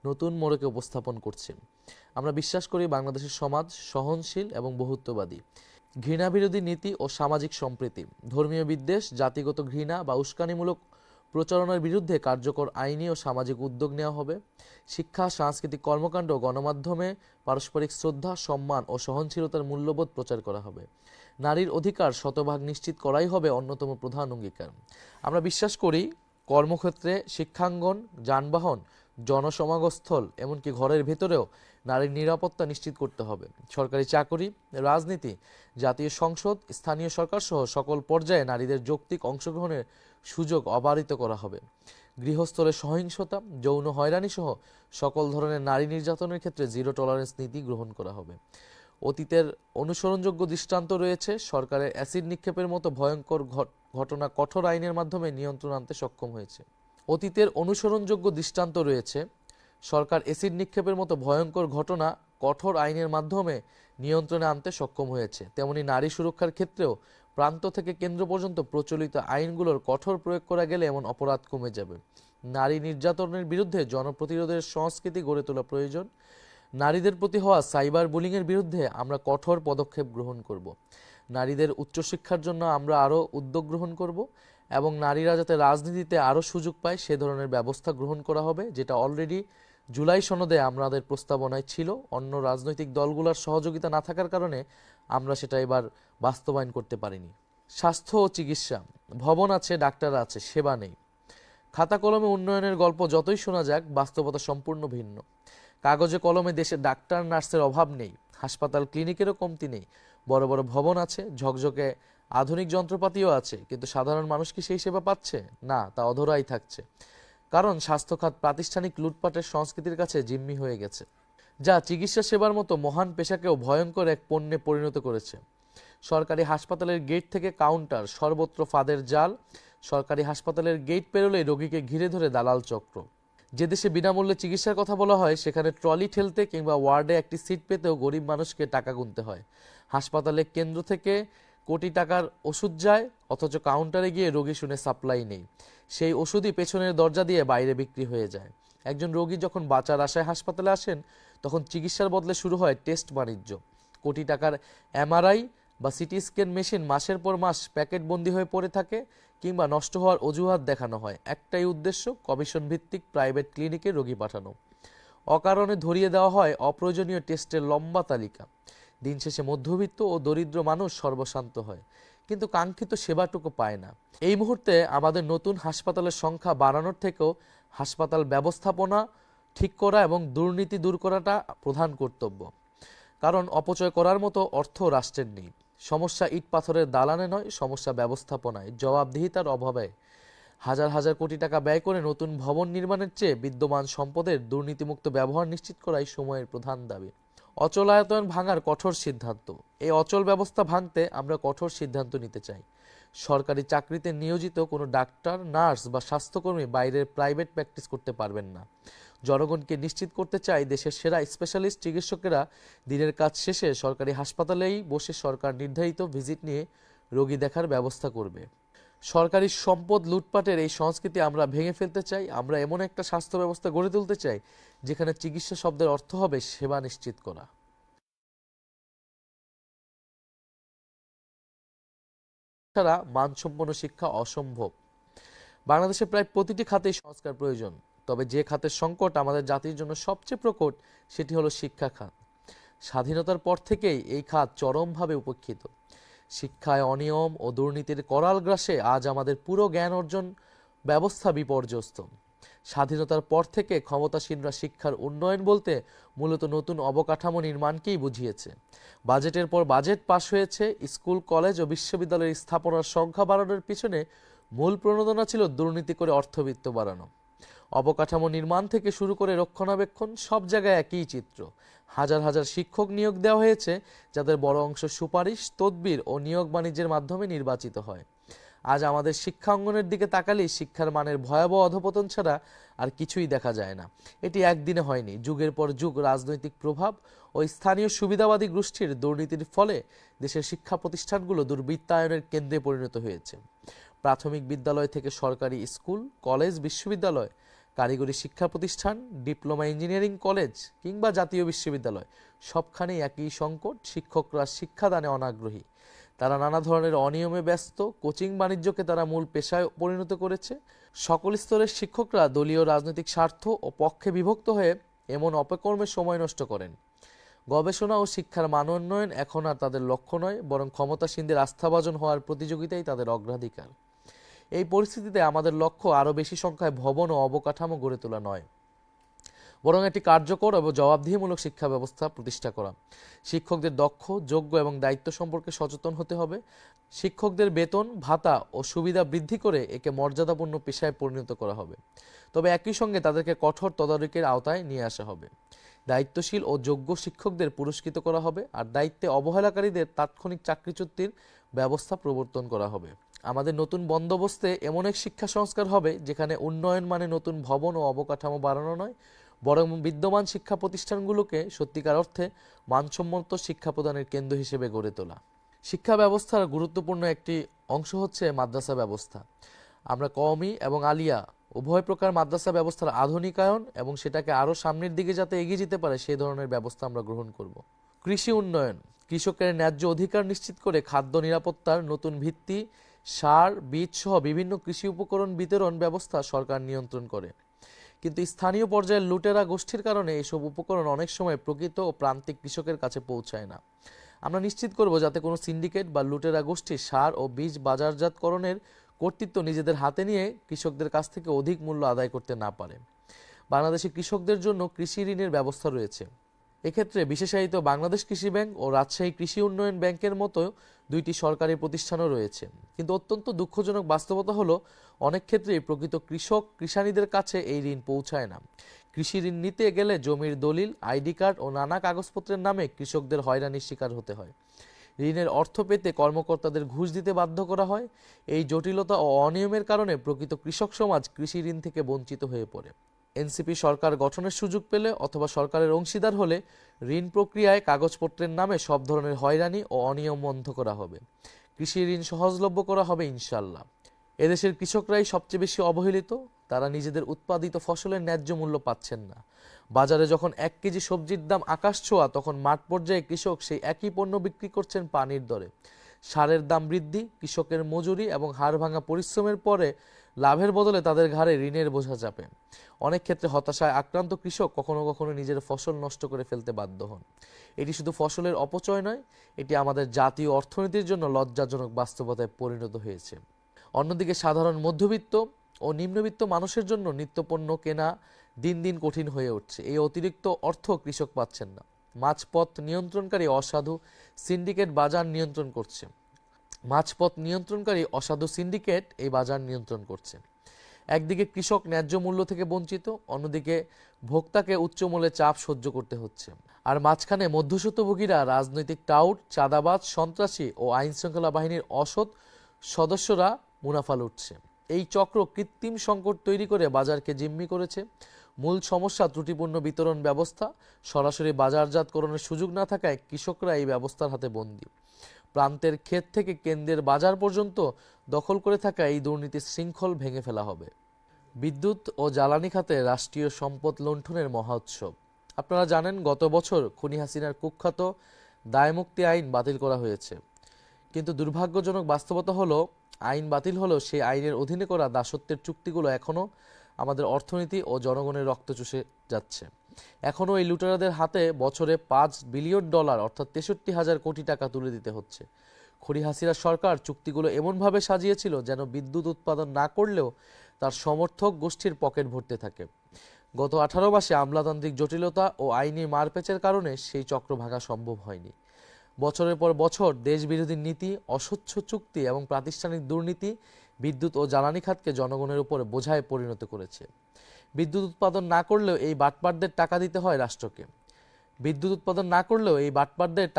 নতুন মোড়কে উপস্থাপন করছে। আমরা বিশ্বাস করি বাংলাদেশের সমাজ সহনশীল এবং বহুত্ববাদী। ঘৃণাবিরোধী নীতি ও সামাজিক সম্প্রীতি, ধর্মীয় বিদ্বেষ, জাতিগত ঘৃণা বা উস্কানিমূলক প্রচারণার বিরুদ্ধে কার্যকর আইনি ও সামাজিক উদ্যোগ নেওয়া হবে। শিক্ষা, সাংস্কৃতিক কর্মকাণ্ড, গণমাধ্যমে পারস্পরিক শ্রদ্ধা, সম্মান ও সহনশীলতার মূল্যবোধ প্রচার করা হবে। নারীর অধিকার শতভাগ নিশ্চিত করাই হবে অন্যতম প্রধান অঙ্গীকার। আমরা বিশ্বাস করি কর্মক্ষেত্রে, শিক্ষাঙ্গন, যানবাহন, জনসমাগমস্থল, এমনকি ঘরের ভেতরেও নারীর নিরাপত্তা নিশ্চিত করতে হবে। সরকারি চাকরি, রাজনীতি, জাতীয় সংসদ, স্থানীয় সরকার সহ সকল পর্যায়ে নারীদের যৌক্তিক অংশগ্রহণের সুযোগ অবারিত করা হবে। গৃহস্থলে সহিংসতা, যৌন হয়রানি সহ সকল ধরনের নারী নির্যাতনের ক্ষেত্রে জিরো টলারেন্স নীতি গ্রহণ করা হবে। অতীতের অনুসরণযোগ্য দৃষ্টান্ত রয়েছে। সরকারের অ্যাসিড নিক্ষেপের মতো ভয়ঙ্কর ঘটনা কঠোর আইনের মাধ্যমে নিয়ন্ত্রণ আনতে সক্ষম হয়েছে। অতীতের অনুসরণযোগ্য দৃষ্টান্ত রয়েছে। সরকার অ্যাসিড নিক্ষেপের মতো ভয়ঙ্কর ঘটনা কঠোর আইনের মাধ্যমে নিয়ন্ত্রণে আনতে সক্ষম হয়েছে। তেমনি নারী সুরক্ষার ক্ষেত্রেও প্রান্ত থেকে কেন্দ্র পর্যন্ত প্রচলিত আইনগুলোর কঠোর প্রয়োগ করা গেলে এমন অপরাধ কমে যাবে। নারী নির্যাতনের বিরুদ্ধে জনপ্রতিরোধের সংস্কৃতি গড়ে তোলা প্রয়োজন। নারীদের প্রতি হওয়া সাইবার বুলিংয়ের বিরুদ্ধে আমরা কঠোর পদক্ষেপ গ্রহণ করব। নারীদের উচ্চশিক্ষার জন্য আমরা আরও উদ্যোগ গ্রহণ করব এবং নারীরা যাতে রাজনীতিতে আরও সুযোগ পায় সে ধরনের ব্যবস্থা গ্রহণ করা হবে, যেটা অলরেডি জুলাই সনদে আমাদের প্রস্তাবনায় ছিল। অন্য রাজনৈতিক দলগুলোর সহযোগিতা না থাকার কারণে আমরা সেটা এবার বাস্তবায়ন করতে পারিনি। স্বাস্থ্য ও চিকিৎসা, ভবন আছে, ডাক্তার আছে, সেবা নেই। খাতা কলমে উন্নয়নের গল্প যতই শোনা যাক, বাস্তবতা সম্পূর্ণ ভিন্ন। কাগজে কলমে দেশে ডাক্তার নার্সের অভাব নেই, হাসপাতাল ক্লিনিকেরও কমতি নেই। বড় বড় ভবন আছে, ঝকঝকে আধুনিক যন্ত্রপাতিও আছে, কিন্তু সাধারণ মানুষ কি সেই সেবা পাচ্ছে? না, তা অধরাই থাকছে। কারণ স্বাস্থ্যখাত প্রাতিষ্ঠানিক লুটপাটের সংস্কৃতির কাছে জিম্মি হয়ে গেছে, যা চিকিৎসা সেবার মতো মহান পেশাকেও ভয়ঙ্কর এক পণ্যে পরিণত করেছে। সরকারি হাসপাতালের গেট থেকে কাউন্টার, সর্বত্র ফাঁদের জাল। সরকারি হাসপাতালের গেট পেরোলেই রোগীকে ঘিরে ধরে দালাল চক্র। যে দেশে বিনামূল্যে চিকিৎসার কথা বলা হয়, সেখানে ট্রলি ঠেলতে কিংবা ওয়ার্ডে একটি সিট পেতেও গরিব মানুষকে টাকা গুনতে হয়। হাসপাতালে কেন্দ্র থেকে কোটি টাকার ওষুধ যায়, অথচ কাউন্টারে গিয়ে রোগী শুনে সাপ্লাই নেই। সেই ওষুধই পেছনের দরজা দিয়ে বাইরে বিক্রি হয়ে যায়। একজন রোগী যখন বাঁচার আশায় হাসপাতালে আসেন, তখন চিকিৎসার বদলে শুরু হয় টেস্ট বাণিজ্য। কোটি টাকার এমআরআই বা সিটি স্ক্যান মেশিন মাসের পর মাস প্যাকেটবন্দি হয়ে পড়ে থাকে, কিংবা নষ্ট হওয়ার অজুহাত দেখানো হয়। একটাই উদ্দেশ্য, কমিশন ভিত্তিক প্রাইভেট ক্লিনিকে রোগী পাঠানো। অকারণে ধরিয়ে দেওয়া হয় অপ্রয়োজনীয় টেস্টের লম্বা তালিকা। দিন শেষে মধ্যবিত্ত ও দরিদ্র মানুষ সর্বশান্ত হয়, কিন্তু কাঙ্ক্ষিত সেবাটুকু পায় না। এই মুহূর্তে আমাদের নতুন হাসপাতালের সংখ্যা বাড়ানোর থেকেও হাসপাতাল ব্যবস্থাপনা ঠিক করা এবং দুর্নীতি দূর করাটা প্রধান কর্তব্য। কারণ অপচয় করার মতো অর্থ রাষ্ট্রের নেই। সমস্যা ইট পাথরের দালানে নয়, সমস্যা ব্যবস্থাপনায়, জবাবদিহিতার অভাবে। হাজার হাজার কোটি টাকা ব্যয় করে নতুন ভবন নির্মাণের চেয়ে বিদ্যমান সম্পদের দুর্নীতিমুক্ত ব্যবহার নিশ্চিত করাই সময়ের প্রধান দাবি। অচলায়তন ভাঙার কঠোর সিদ্ধান্ত, এই অচল ব্যবস্থা ভাঙতে আমরা কঠোর সিদ্ধান্ত নিতে চাই। সরকারি চাকরিতে নিয়োজিত কোনো ডাক্তার, নার্স বা স্বাস্থ্যকর্মী বাইরের প্রাইভেট প্র্যাকটিস করতে পারবেন না। জনগণকে নিশ্চিত করতে চাই দেশের সেরা স্পেশালিস্ট চিকিৎসকেরা দিনের কাজ শেষে সরকারি হাসপাতালেই বসে সরকার নির্ধারিত ভিজিট নিয়ে রোগী দেখার ব্যবস্থা করবে। সরকারি সম্পদ লুটপাটের এই সংস্কৃতি আমরা ভেঙে ফেলতে চাই। আমরা এমন একটা স্বাস্থ্য ব্যবস্থা গড়ে তুলতে চাই যেখানে চিকিৎসা শব্দের অর্থ হবে সেবা নিশ্চিত করা। ছাড়া মানসম্পন্ন শিক্ষা অসম্ভব। বাংলাদেশে প্রায় প্রতিটি খাতেই সংস্কার প্রয়োজন, তবে যে খাতের সংকট আমাদের জাতির জন্য সবচেয়ে প্রকট সেটি হলো শিক্ষা খাত। স্বাধীনতার পর থেকেই এই খাত চরমভাবে উপেক্ষিত। শিক্ষায় অনিয়ম ও দুর্নীতির করাল গ্রাসে আজ আমাদের পুরো জ্ঞান অর্জন ব্যবস্থা বিপর্যস্ত। স্বাধীনতার পর থেকে ক্ষমতাসীনরা শিক্ষার উন্নয়ন বলতে মূলত নতুন অবকাঠামো নির্মাণকেই বুঝিয়েছে। বাজেটের পর বাজেট পাশ হয়েছে, স্কুল, কলেজ ও বিশ্ববিদ্যালয়ের স্থাপনার সংখ্যা বাড়ানোর পিছনে মূল প্রণোদনা ছিল দুর্নীতি করে অর্থবিত্ত বাড়ানো। অবকাঠামো নির্মাণ থেকে শুরু করে রক্ষণাবেক্ষণ, সব জায়গায় একই চিত্র। হাজার হাজার শিক্ষক নিয়োগ দেওয়া হয়েছে, যাদের বড় অংশ সুপারিশ, তদবির ও নিয়োগ বাণিজ্যের মাধ্যমে নির্বাচিত হয়। আজ আমাদের শিক্ষাঙ্গনের দিকে তাকালেই শিক্ষার মানের ভয়াবহ অধপতন ছাড়া আর কিছুই দেখা যায় না। এটি একদিনে হয়নি। যুগের পর যুগ রাজনৈতিক প্রভাব ও স্থানীয় সুবিধাবাদী গোষ্ঠীর দুর্নীতির ফলে দেশের শিক্ষা প্রতিষ্ঠানগুলো দুর্বৃত্তায়নের কেন্দ্রে পরিণত হয়েছে। প্রাথমিক বিদ্যালয় থেকে সরকারি স্কুল, কলেজ, বিশ্ববিদ্যালয়, কারিগরি শিক্ষা প্রতিষ্ঠান, ডিপ্লোমা ইঞ্জিনিয়ারিং কলেজ কিংবা জাতীয় বিশ্ববিদ্যালয়, সবখানেই একই সংকট। শিক্ষকরা শিক্ষাদানে অনাগ্রহী। তারা নানা ধরনের অনিয়মে ব্যস্ত। কোচিং বাণিজ্যকে তারা মূল পেশায় পরিণত করেছে। সকল স্তরের শিক্ষকরা দলীয় রাজনৈতিক স্বার্থ ও পক্ষে বিভক্ত হয়ে এমন অপকর্মে সময় নষ্ট করেন। গবেষণা ও শিক্ষার মান উন্নয়ন এখন আর তাদের লক্ষ্য নয়, বরং ক্ষমতাসীনদের আস্থাভাজন হওয়ার প্রতিযোগিতাই তাদের অগ্রাধিকার। এই পরিস্থিতিতে আমাদের লক্ষ্য আরও বেশি সংখ্যায় ভবন ও অবকাঠামো গড়ে তোলা নয়, বরং একটি কার্যকর এবং জবাবদিহিমূলক শিক্ষা ব্যবস্থা প্রতিষ্ঠা করা। শিক্ষকদের দক্ষ, যোগ্য এবং দায়িত্ব সম্পর্কে সচেতন হতে হবে। শিক্ষকদের বেতন, ভাতা ও সুবিধা বৃদ্ধি করে একে মর্যাদাপূর্ণ পেশায় পরিণত করা হবে। তবে একই সঙ্গে তাদেরকে কঠোর তদারকির আওতায় নিয়ে আসা হবে। দায়িত্বশীল ও যোগ্য শিক্ষকদের পুরস্কৃত করা হবে, আর দায়িত্বে অবহেলাকারীদের তাৎক্ষণিক চাকরিচ্যুতির ব্যবস্থা প্রবর্তন করা হবে। আমাদের নতুন বন্দোবস্তে এমন এক শিক্ষা সংস্কার হবে যেখানে উন্নয়ন মানে নতুন ভবন ও অবকাঠামো বাড়ানো নয়, বরং বিদ্যমান শিক্ষা প্রতিষ্ঠানগুলোকে সত্যিকার অর্থে মানসম্মত শিক্ষা প্রদানের কেন্দ্র হিসেবে গড়ে তোলা। শিক্ষা ব্যবস্থার গুরুত্বপূর্ণ একটি অংশ হচ্ছে মাদ্রাসা ব্যবস্থা। আমরা কওমি এবং আলিয়া উভয় প্রকার মাদ্রাসা ব্যবস্থার আধুনিকায়ন এবং সেটাকে আরও সামনের দিকে যাতে এগিয়ে যেতে পারে সেই ধরনের ব্যবস্থা আমরা গ্রহণ করব। কৃষি উন্নয়ন, কৃষকের ন্যায্য অধিকার নিশ্চিত করে খাদ্য নিরাপত্তার নতুন ভিত্তি, সার, বীজ সহ বিভিন্ন কৃষি উপকরণ বিতরণ ব্যবস্থা সরকার নিয়ন্ত্রণ করে। কিন্তু স্থানীয় পর্যায়ের লুটেরা গোষ্ঠীর কারণে এসব উপকরণ অনেক সময় প্রকৃত ও প্রান্তিক কৃষকের কাছে পৌঁছায় না। আমরা নিশ্চিত করব যাতে কোনো সিন্ডিকেট বা লুটেরা গোষ্ঠী সার ও বীজ বাজারজাতকরণের কর্তৃত্ব নিজেদের হাতে নিয়ে কৃষকদের কাছ থেকে অধিক মূল্য আদায় করতে না পারে। বাংলাদেশি কৃষকদের জন্য কৃষি ঋণের ব্যবস্থা রয়েছে। এক্ষেত্রে বিশেষায়িত বাংলাদেশ কৃষি ব্যাংক ও রাজশাহী কৃষি উন্নয়ন ব্যাংকের মতো দুইটি সরকারি প্রতিষ্ঠানও রয়েছে। কিন্তু অত্যন্ত দুঃখজনক বাস্তবতা হলো অনেক ক্ষেত্রেই প্রকৃত কৃষক কৃষানীদের কাছে এই ঋণ পৌঁছায় না। কৃষি ঋণ নিতে গেলে জমির দলিল, আইডি কার্ড ও নানা কাগজপত্রের নামে কৃষকদের হয়রানির শিকার হতে হয়। ঋণের অর্থ পেতে কর্মকর্তাদের ঘুষ দিতে বাধ্য করা হয়। এই জটিলতা ও অনিয়মের কারণে প্রকৃত কৃষক সমাজ কৃষি ঋণ থেকে বঞ্চিত হয়ে পড়ে। এনসিপি সরকার গঠনের সুযোগ পেলে অথবা সরকারের অংশীদার হলে ঋণ প্রক্রিয়ায় কাগজপত্রের নামে সব ধরনের হয়রানি ও অনিয়ম বন্ধ করা হবে। কৃষি ঋণ সহজলভ্য করা হবে ইনশাল্লাহ। এদেশের কৃষকরাই সবচেয়ে বেশি অবহেলিত। তারা নিজেদের উৎপাদিত ফসলের ন্যায্য মূল্য পাচ্ছেন না। বাজারে যখন 1 কেজি সবজির দাম আকাশ ছোঁয়া, তখন মাঠ পর্যায়ে কৃষক সেই একই পণ্য বিক্রি করছেন পানির দরে। সারের দাম বৃদ্ধি, কৃষকের মজুরি এবং হাড় ভাঙা পরিশ্রমের পরে লাভের বদলে তাদের ঘাড়ে ঋণের বোঝা চাপে। অনেক ক্ষেত্রে হতাশায় আক্রান্ত কৃষক কখনো কখনো নিজের ফসল নষ্ট করে ফেলতে বাধ্য হন। এটি শুধু ফসলের অপচয় নয়, এটি আমাদের জাতীয় অর্থনীতির জন্য লজ্জাজনক বাস্তবতায় পরিণত হয়েছে। অন্যদিকে সাধারণ মধ্যবিত্ত ও নিম্নবিত্ত মানুষের জন্য নিত্যপণ্য কেনা দিন দিন কঠিন হয়ে উঠছে। এই অতিরিক্ত অর্থ কৃষক পাচ্ছেন না। মাঝপথ নিয়ন্ত্রণকারী অসাধু সিন্ডিকেট বাজার নিয়ন্ত্রণ করছে। এই বাজার নিয়ন্ত্রণ করছে। একদিকে কৃষক ন্যায্য মূল্য থেকে বঞ্চিত, অন্যদিকে ভোক্তাকে উচ্চ মূল্যে চাপ সহ্য করতে হচ্ছে। আর মাঝখানে মধ্যস্বত্বভোগীরা, রাজনৈতিক টাউট, চাঁদাবাজ, সন্ত্রাসী ও আইনশৃঙ্খলা বাহিনীর অসৎ সদস্যরা মুনাফা লুটছে। এই চক্র কৃত্রিম সংকট তৈরি করে বাজারকে জিম্মি করেছে। মূল সমস্যা ত্রুটিপূর্ণ বিতরণ ব্যবস্থা। সরাসরি বাজারজাতকরণের সুযোগ না থাকায় কৃষকরা এই ব্যবস্থার হাতে বন্দী। প্রান্তের ক্ষেত থেকে কেন্দ্রের বাজার পর্যন্ত দখল করে থাকা এই দুর্নীতির শৃঙ্খল ভেঙে ফেলা হবে। বিদ্যুৎ ও জ্বালানি খাতে রাষ্ট্রীয় সম্পদ লুণ্ঠনের মহা উৎসব। আপনারা জানেন, গত বছর খুনি হাসিনার কুখ্যাত দায়মুক্তি আইন বাতিল করা হয়েছে। কিন্তু দুর্ভাগ্যজনক বাস্তবতা হলো, আইন বাতিল হলেও সেই আইনের অধীনে করা দাসত্বের চুক্তিগুলো এখনও আমাদের অর্থনীতি ও জনগণের রক্ত চুষে যাচ্ছে। এখনও এই লুটেরাদের হাতে বছরে $5 বিলিয়ন অর্থাৎ 63,000 কোটি টাকা তুলে দিতে হচ্ছে। খুনি হাসিনা সরকার চুক্তিগুলো এমনভাবে সাজিয়েছিল যেন বিদ্যুৎ উৎপাদন না করলেও তার সমর্থক গোষ্ঠীর পকেট ভরতে থাকে। গত 18 মাসে আমলাতান্ত্রিক জটিলতা ও আইনি মারপ্যাচের কারণে সেই চক্র ভাঙা সম্ভব হয়নি। বছরের পর বছর দেশবিরোধী নীতি, অস্বচ্ছ চুক্তি এবং প্রাতিষ্ঠানিক দুর্নীতি বিদ্যুৎ ও জ্বালানি খাতকে জনগণের উপর বোঝায় পরিণত করেছে। বিদ্যুৎ উৎপাদন না করলেও এই বাটপারদের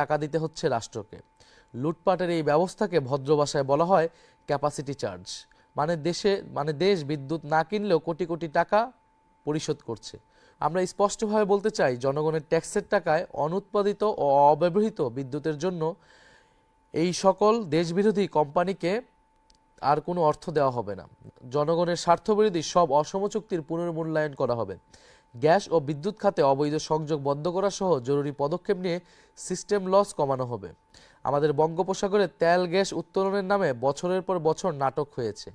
টাকা দিতে হচ্ছে রাষ্ট্রকে। লুটপাটের এই ব্যবস্থাকে ভদ্র ভাষায় বলা হয় ক্যাপাসিটি চার্জ। দেশ বিদ্যুৎ না কিনলেও কোটি কোটি টাকা পরিশোধ করছে। আমরা স্পষ্টভাবে বলতে চাই, জনগণের ট্যাক্সের টাকায় অনুৎপাদিত ও অব্যবহৃত বিদ্যুতের জন্য এই সকল দেশবিরোধী কোম্পানিকে আর কোনো অর্থ দেওয়া হবে না। জনগণের স্বার্থবিরোধী সব অসম চুক্তির পুনর্মূল্যায়ন করা হবে। গ্যাস ও বিদ্যুৎ খাতে অবৈধ সংযোগ বন্ধ করা সহ জরুরি পদক্ষেপ নিয়ে সিস্টেম লস কমানো হবে। আমাদের বঙ্গোপসাগরে তেল গ্যাস উত্তোলনের নামে বছরের পর বছর নাটক হয়েছে।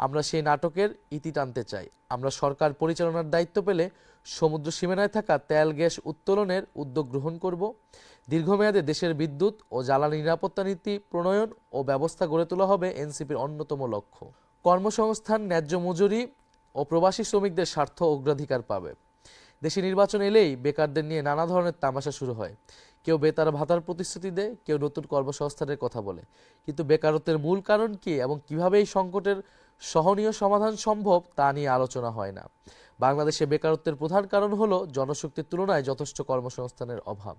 আমরা সেই নাটকের ইতি টানতে চাই। আমরা সরকার পরিচালনার দায়িত্ব পেলে সমুদ্র সীমানায় থাকা তেল গ্যাস উত্তোলনের উদ্যোগ গ্রহণ করব। দীর্ঘমেয়াদে দেশের বিদ্যুৎ ও জ্বালানি নিরাপত্তা নীতি প্রণয়ন ও ব্যবস্থা গড়ে তোলা হবে এনসিপির অন্যতম লক্ষ্য। কর্মসংস্থান, ন্যায্য মজুরি ও প্রবাসী শ্রমিকদের স্বার্থ অগ্রাধিকার পাবে। দেশে নির্বাচন এলেই বেকারদের নিয়ে নানা ধরনের তামাশা শুরু হয়। কেউ বেতার ভাতার প্রতিশ্রুতি দেয়, কেউ নতুন কর্মসংস্থানের কথা বলে, কিন্তু বেকারত্বের মূল কারণ কি এবং কিভাবে এই সংকটের সহনীয় সমাধান সম্ভব তা নিয়ে আলোচনা হয় না। বাংলাদেশে বেকারত্বের প্রধান কারণ হলো জনশক্তির তুলনায় যথেষ্ট কর্মসংস্থানের অভাব।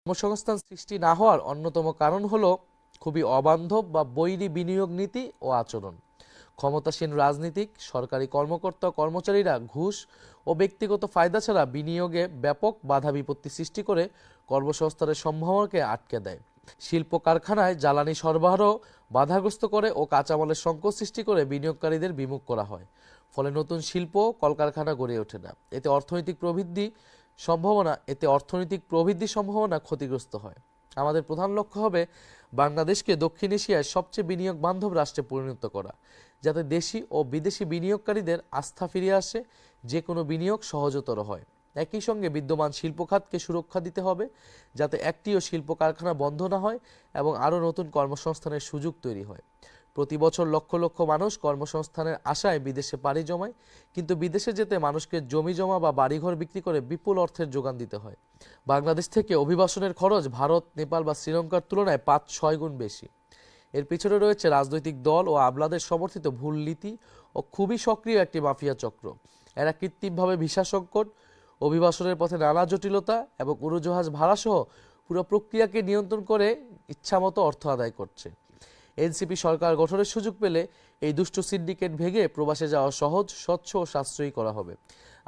কর্মসংস্থান সৃষ্টি না হওয়ার অন্যতম কারণ হলো খুবই অবান্ধব বা বৈরী বিনিয়োগ নীতি ও আচরণ। ক্ষমতাসীন রাজনীতিক, সরকারি কর্মকর্তা, কর্মচারীরা ঘুষ ও ব্যক্তিগত ফায়দা ছাড়া বিনিয়োগে ব্যাপক বাধা বিপত্তি সৃষ্টি করে কর্মসংস্থানের সম্ভাবনাকে আটকে দেয়। শিল্প কারখানায় জ্বালানি সরবরাহ বাধাগ্রস্ত করে ও কাঁচামালের সংকট সৃষ্টি করে বিনিয়োগকারীদের বিমুখ করা হয়। ফলে নতুন শিল্প কলকারখানা গড়ে ওঠে না। এতে অর্থনৈতিক প্রবৃদ্ধির সম্ভাবনা ক্ষতিগ্রস্ত হয়। আমাদের প্রধান লক্ষ্য হবে বাংলাদেশকে দক্ষিণ এশিয়ায় সবচেয়ে বিনিয়োগ বান্ধব রাষ্ট্রে পরিণত করা, যাতে দেশি ও বিদেশি বিনিয়োগকারীদের আস্থা ফিরে আসে, যে কোনো বিনিয়োগ সহজতর হয়। একই সঙ্গে বিদ্যমান শিল্প খাতকে সুরক্ষা দিতে হবে, যাতে একটিও শিল্প কারখানা বন্ধ না হয় এবং আরও নতুন কর্মসংস্থানের সুযোগ তৈরি হয়। প্রতি বছর লক্ষ লক্ষ মানুষ কর্মসংস্থানের আশায় বিদেশে পাড়ি জমায়, কিন্তু বিদেশে যেতে মানুষকে জমি জমা বা বাড়িঘর বিক্রি করে বিপুল অর্থের যোগান দিতে হয়। বাংলাদেশ থেকে অভিবাসনের খরচ ভারত, নেপাল বা শ্রীলঙ্কার তুলনায় ৫-৬ গুণ বেশি। এর পিছনে রয়েছে রাজনৈতিক দল ও আমলাদের সমর্থিত ভুল নীতি ও খুবই সক্রিয় একটি মাফিয়া চক্র। এরা কৃত্রিমভাবে ভিসা সংকট, অভিবাসনের পথে নানা জটিলতা এবং উড়োজাহাজ ভাড়াসহ পুরো প্রক্রিয়াকে নিয়ন্ত্রণ করে ইচ্ছামতো অর্থ আদায় করছে। এনসিপি সরকার গঠনের সুযোগ পেলে এই দুষ্ট সিন্ডিকেট ভেঙে প্রবাসে যাওয়া সহজ, স্বচ্ছ ও সাশ্রয়ী করা হবে।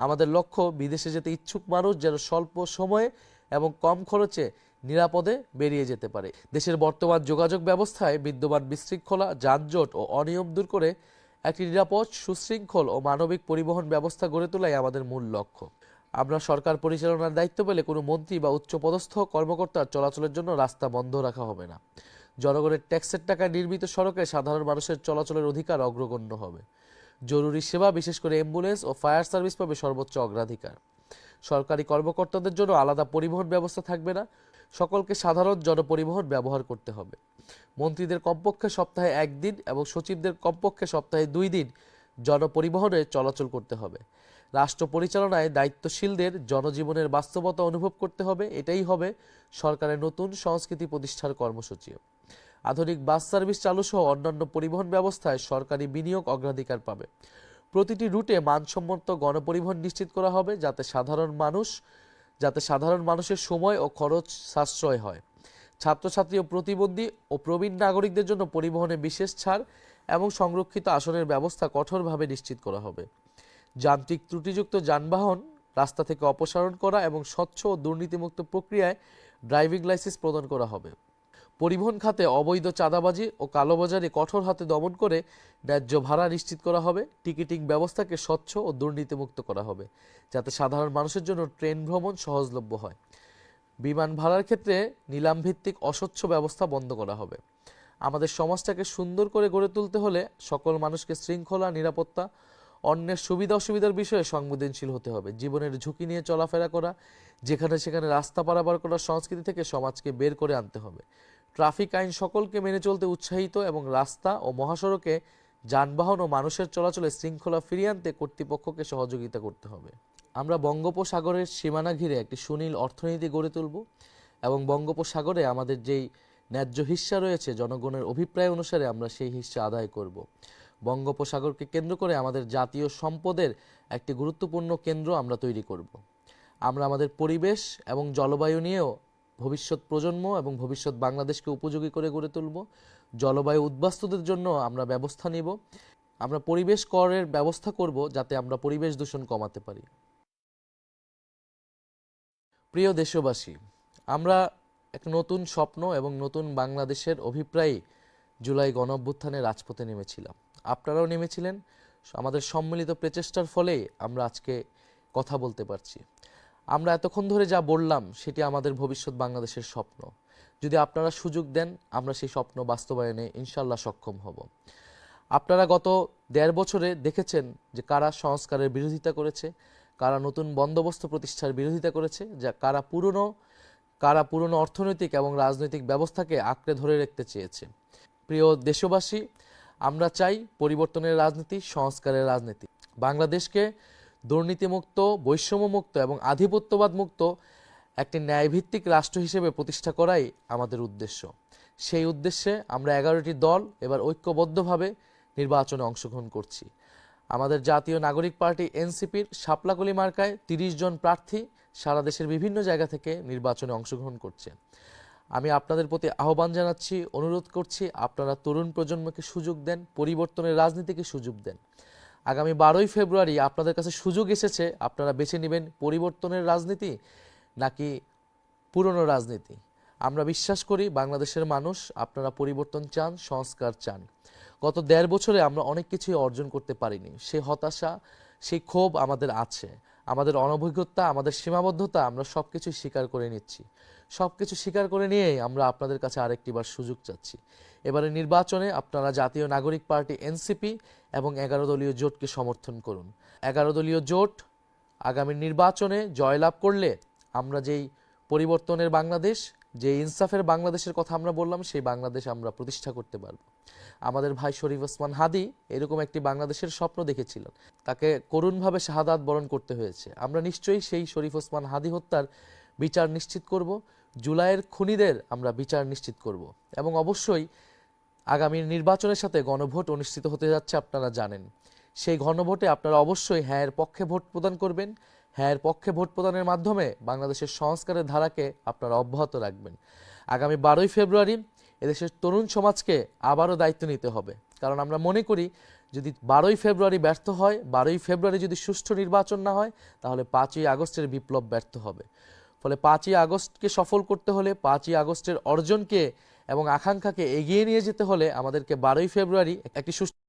আমাদের লক্ষ্য বিদেশে যেতে ইচ্ছুক মানুষ যেন স্বল্প সময়ে এবং কম খরচে নিরাপদে বেরিয়ে যেতে পারে। দেশের বর্তমান যোগাযোগ ব্যবস্থায় বিদ্যমান বিশৃঙ্খলা, যানজট ও অনিয়ম দূর করে একটি নিরাপদ, সুশৃঙ্খল ও মানবিক পরিবহন ব্যবস্থা গড়ে তোলাই আমাদের মূল লক্ষ্য। আমরা সরকার পরিচালনার দায়িত্ব পেলে কোনো মন্ত্রী বা উচ্চপদস্থ কর্মকর্তার চলাচলের জন্য রাস্তা বন্ধ রাখা হবে না। জনগণের ট্যাক্সের টাকায় নির্মিত সড়কে সাধারণ মানুষের চলাচলের অধিকার অগ্রগণ্য হবে। জরুরি সেবা, বিশেষ করে অ্যাম্বুলেন্স ও ফায়ার সার্ভিস পাবে সর্বোচ্চ অগ্রাধিকার। সরকারি কর্মকর্তাদের জন্য আলাদা পরিবহন ব্যবস্থা থাকবে না, সকলকে সাধারণ জনপরিবহন ব্যবহার করতে হবে। মন্ত্রীদের কমপক্ষে সপ্তাহে 1 দিন এবং সচিবদের কমপক্ষে সপ্তাহে 2 দিন জনপরিবহনে চলাচল করতে হবে। রাষ্ট্র পরিচালনায় দায়িত্বশীলদের জনজীবনের বাস্তবতা অনুভব করতে হবে। এটাই হবে সরকারের নতুন সংস্কৃতি প্রতিষ্ঠার কর্মসূচি। আধুনিক বাস সার্ভিস চালু সহ অন্যান্য পরিবহন ব্যবস্থায় সরকারি বিনিয়োগ অগ্রাধিকার পাবে। প্রতিটি রুটে মানসম্মত গণপরিবহন নিশ্চিত করা হবে, যাতে সাধারণ মানুষের সময় ও খরচ সাশ্রয় হয়। ছাত্রছাত্রী ও প্রতিবন্ধী ও প্রবীণ নাগরিকদের জন্য পরিবহনে বিশেষ ছাড় এবং সংরক্ষিত আসনের ব্যবস্থা কঠোরভাবে নিশ্চিত করা হবে। যান্ত্রিক ত্রুটিযুক্ত যানবাহন রাস্তা থেকে অপসারণ করা এবং স্বচ্ছ ও দুর্নীতিমুক্ত প্রক্রিয়ায় ড্রাইভিং লাইসেন্স প্রদান করা হবে। পরিবহন খাতে অবৈধ চাঁদাবাজি ও কালোবাজারি কঠোর হাতে দমন করে ন্যায্য ভাড়া নিশ্চিত করা হবে। টিকিটিং ব্যবস্থাকে স্বচ্ছ ও দুর্নীতিমুক্ত করা হবে, যাতে সাধারণ মানুষের জন্য ট্রেন ভ্রমণ সহজলভ্য হয়। বিমান ভাড়ার ক্ষেত্রে নিলামভিত্তিক অস্বচ্ছ ব্যবস্থা বন্ধ করা হবে। আমাদের সমাজটাকে সুন্দর করে গড়ে তুলতে হলে সকল মানুষকে শৃঙ্খলা, নিরাপত্তা, অন্যের সুবিধা অসুবিধার বিষয়ে সংবেদনশীল হতে হবে। জীবনের ঝুঁকি নিয়ে চলাফেরা করা, যেখানে সেখানে রাস্তা পারাপার করার সংস্কৃতি থেকে সমাজকে বের করে আনতে হবে। ট্রাফিক আইন সকলকে মেনে চলতে উৎসাহিত এবং রাস্তা ও মহাসড়কে যানবাহন ও মানুষের চলাচলে শৃঙ্খলা ফিরিয়ে আনতে কর্তৃপক্ষকে সহযোগিতা করতে হবে। আমরা বঙ্গোপসাগরের সীমানা ঘিরে একটি সুনীল অর্থনীতি গড়ে তুলব এবং বঙ্গোপসাগরে আমাদের যেই ন্যায্য হিস্সা রয়েছে, জনগণের অভিপ্রায় অনুসারে আমরা সেই হিস্সা আদায় করব। বঙ্গোপসাগরকে কেন্দ্র করে আমাদের জাতীয় সম্পদের একটি গুরুত্বপূর্ণ কেন্দ্র আমরা তৈরি করব। আমরা আমাদের পরিবেশ এবং জলবায়ু নিয়েও ভবিষ্যৎ প্রজন্ম এবং ভবিষ্যৎ বাংলাদেশকে উপযোগী করে গড়ে তুলব। জলবায়ু উদ্বাস্তুদের জন্য আমরা ব্যবস্থা নিব। আমরা পরিবেশ করের ব্যবস্থা করব, যাতে আমরা পরিবেশ দূষণ কমাতে পারি। প্রিয় দেশবাসী, আমরা এক নতুন স্বপ্ন এবং নতুন বাংলাদেশের অভিপ্রায়ে জুলাই গণঅভ্যুত্থানে রাজপথে নেমেছিলাম। আপনারাও নেমেছিলেন। আমাদের সম্মিলিত প্রচেষ্টার ফলে আমরা আজকে কথা বলতে পারছি। আমরা এতক্ষণ ধরে যা বললাম সেটি আমাদের ভবিষ্যৎ বাংলাদেশের স্বপ্ন। যদি আপনারা সুযোগ দেন, আমরা সেই স্বপ্ন বাস্তবায়নে ইনশাল্লাহ সক্ষম হব। আপনারা গত 1.5 বছরে দেখেছেন যে কারা সংস্কারের বিরোধিতা করেছে, কারা নতুন বন্দোবস্ত প্রতিষ্ঠার বিরোধিতা করেছে, যা কারা পুরনো অর্থনৈতিক এবং রাজনৈতিক ব্যবস্থাকে আঁকড়ে ধরে রাখতে চেয়েছে। প্রিয় দেশবাসী, আমরা চাই পরিবর্তনের রাজনীতি, সংস্কারের রাজনীতি। বাংলাদেশকে দুর্নীতিমুক্ত, বৈষম্যমুক্ত এবং আধিপত্যবাদ মুক্ত একটি ন্যায়ভিত্তিক রাষ্ট্র হিসেবে প্রতিষ্ঠা করাই আমাদের উদ্দেশ্য। সেই উদ্দেশ্যে আমরা 11টি দল এবার ঐক্যবদ্ধভাবে নির্বাচনে অংশগ্রহণ করছি। আমাদের জাতীয় নাগরিক পার্টি এনসিপির শাপলাকলি মার্কায় 30 জন প্রার্থী সারা দেশের বিভিন্ন জায়গা থেকে নির্বাচনে অংশগ্রহণ করছে। আমি আপনাদের প্রতি আহ্বান জানাচ্ছি, অনুরোধ করছি, আপনারা তরুণ প্রজন্মকে সুযোগ দেন, পরিবর্তনের রাজনীতিকে সুযোগ দেন। আগামী 12ই ফেব্রুয়ারি আপনাদের কাছে সুযোগ এসেছে, আপনারা বেছে নেবেন পরিবর্তনের রাজনীতি নাকি পুরনো রাজনীতি। আমরা বিশ্বাস করি বাংলাদেশের মানুষ আপনারা পরিবর্তন চান, সংস্কার চান। গত 1.5 বছরে আমরা অনেক কিছুই অর্জন করতে পারিনি। সেই হতাশা, সেই ক্ষোভ আমাদের আছে। আমাদের অনভিজ্ঞতা, আমাদের সীমাবদ্ধতা, আমরা সব কিছুই স্বীকার করে নিচ্ছি। সব কিছু স্বীকার করে নিয়েই আমরা আপনাদের কাছে আরেকটিবার সুযোগ চাচ্ছি। এবারে নির্বাচনে আপনারা জাতীয় নাগরিক পার্টি এনসিপি এবং 11 দলীয় জোটকে সমর্থন করুন। 11 দলীয় জোট আগামী নির্বাচনে জয়লাভ করলে আমরা যেই পরিবর্তনের বাংলাদেশ, যে ইনসাফের বাংলাদেশের কথা আমরা বললাম, সেই বাংলাদেশ আমরা প্রতিষ্ঠা করতে পারব। আমাদের ভাই শরীফ ওসমান হাদি এরকম একটি বাংলাদেশের স্বপ্ন দেখেছিলেন, তাকে করুণভাবে শাহাদাত বরণ করতে হয়েছে। আমরা নিশ্চয়ই সেই শরীফ ওসমান হাদি হত্যার বিচার নিশ্চিত করব, জুলাইয়ের খুনিদের আমরা বিচার নিশ্চিত করব এবং অবশ্যই আগামী নির্বাচনের সাথে গণভোট অনুষ্ঠিত হতে যাচ্ছে, আপনারা জানেন। সেই গণভোটে আপনারা অবশ্যই হ্যাঁ এর পক্ষে ভোট প্রদান করবেন। হ্যাঁ এর পক্ষে ভোট প্রদানের মাধ্যমে বাংলাদেশের সংস্কারের ধারাকে আপনারা অব্যাহত রাখবেন। আগামী 12ই ফেব্রুয়ারি এদেশের তরুণ সমাজকে আবারও দায়িত্ব নিতে হবে, কারণ আমরা মনে করি যদি 12ই ফেব্রুয়ারি ব্যর্থ হয়, 12ই ফেব্রুয়ারি যদি সুষ্ঠু নির্বাচন না হয়, তাহলে 5ই আগস্টের বিপ্লব ব্যর্থ হবে। ফলে 5ই আগস্টকে সফল করতে হলে, 5ই আগস্টের অর্জনকে এবং আকাঙ্ক্ষাকে এগিয়ে নিয়ে যেতে হলে আমাদেরকে 12ই ফেব্রুয়ারি একটি সুষ্ঠু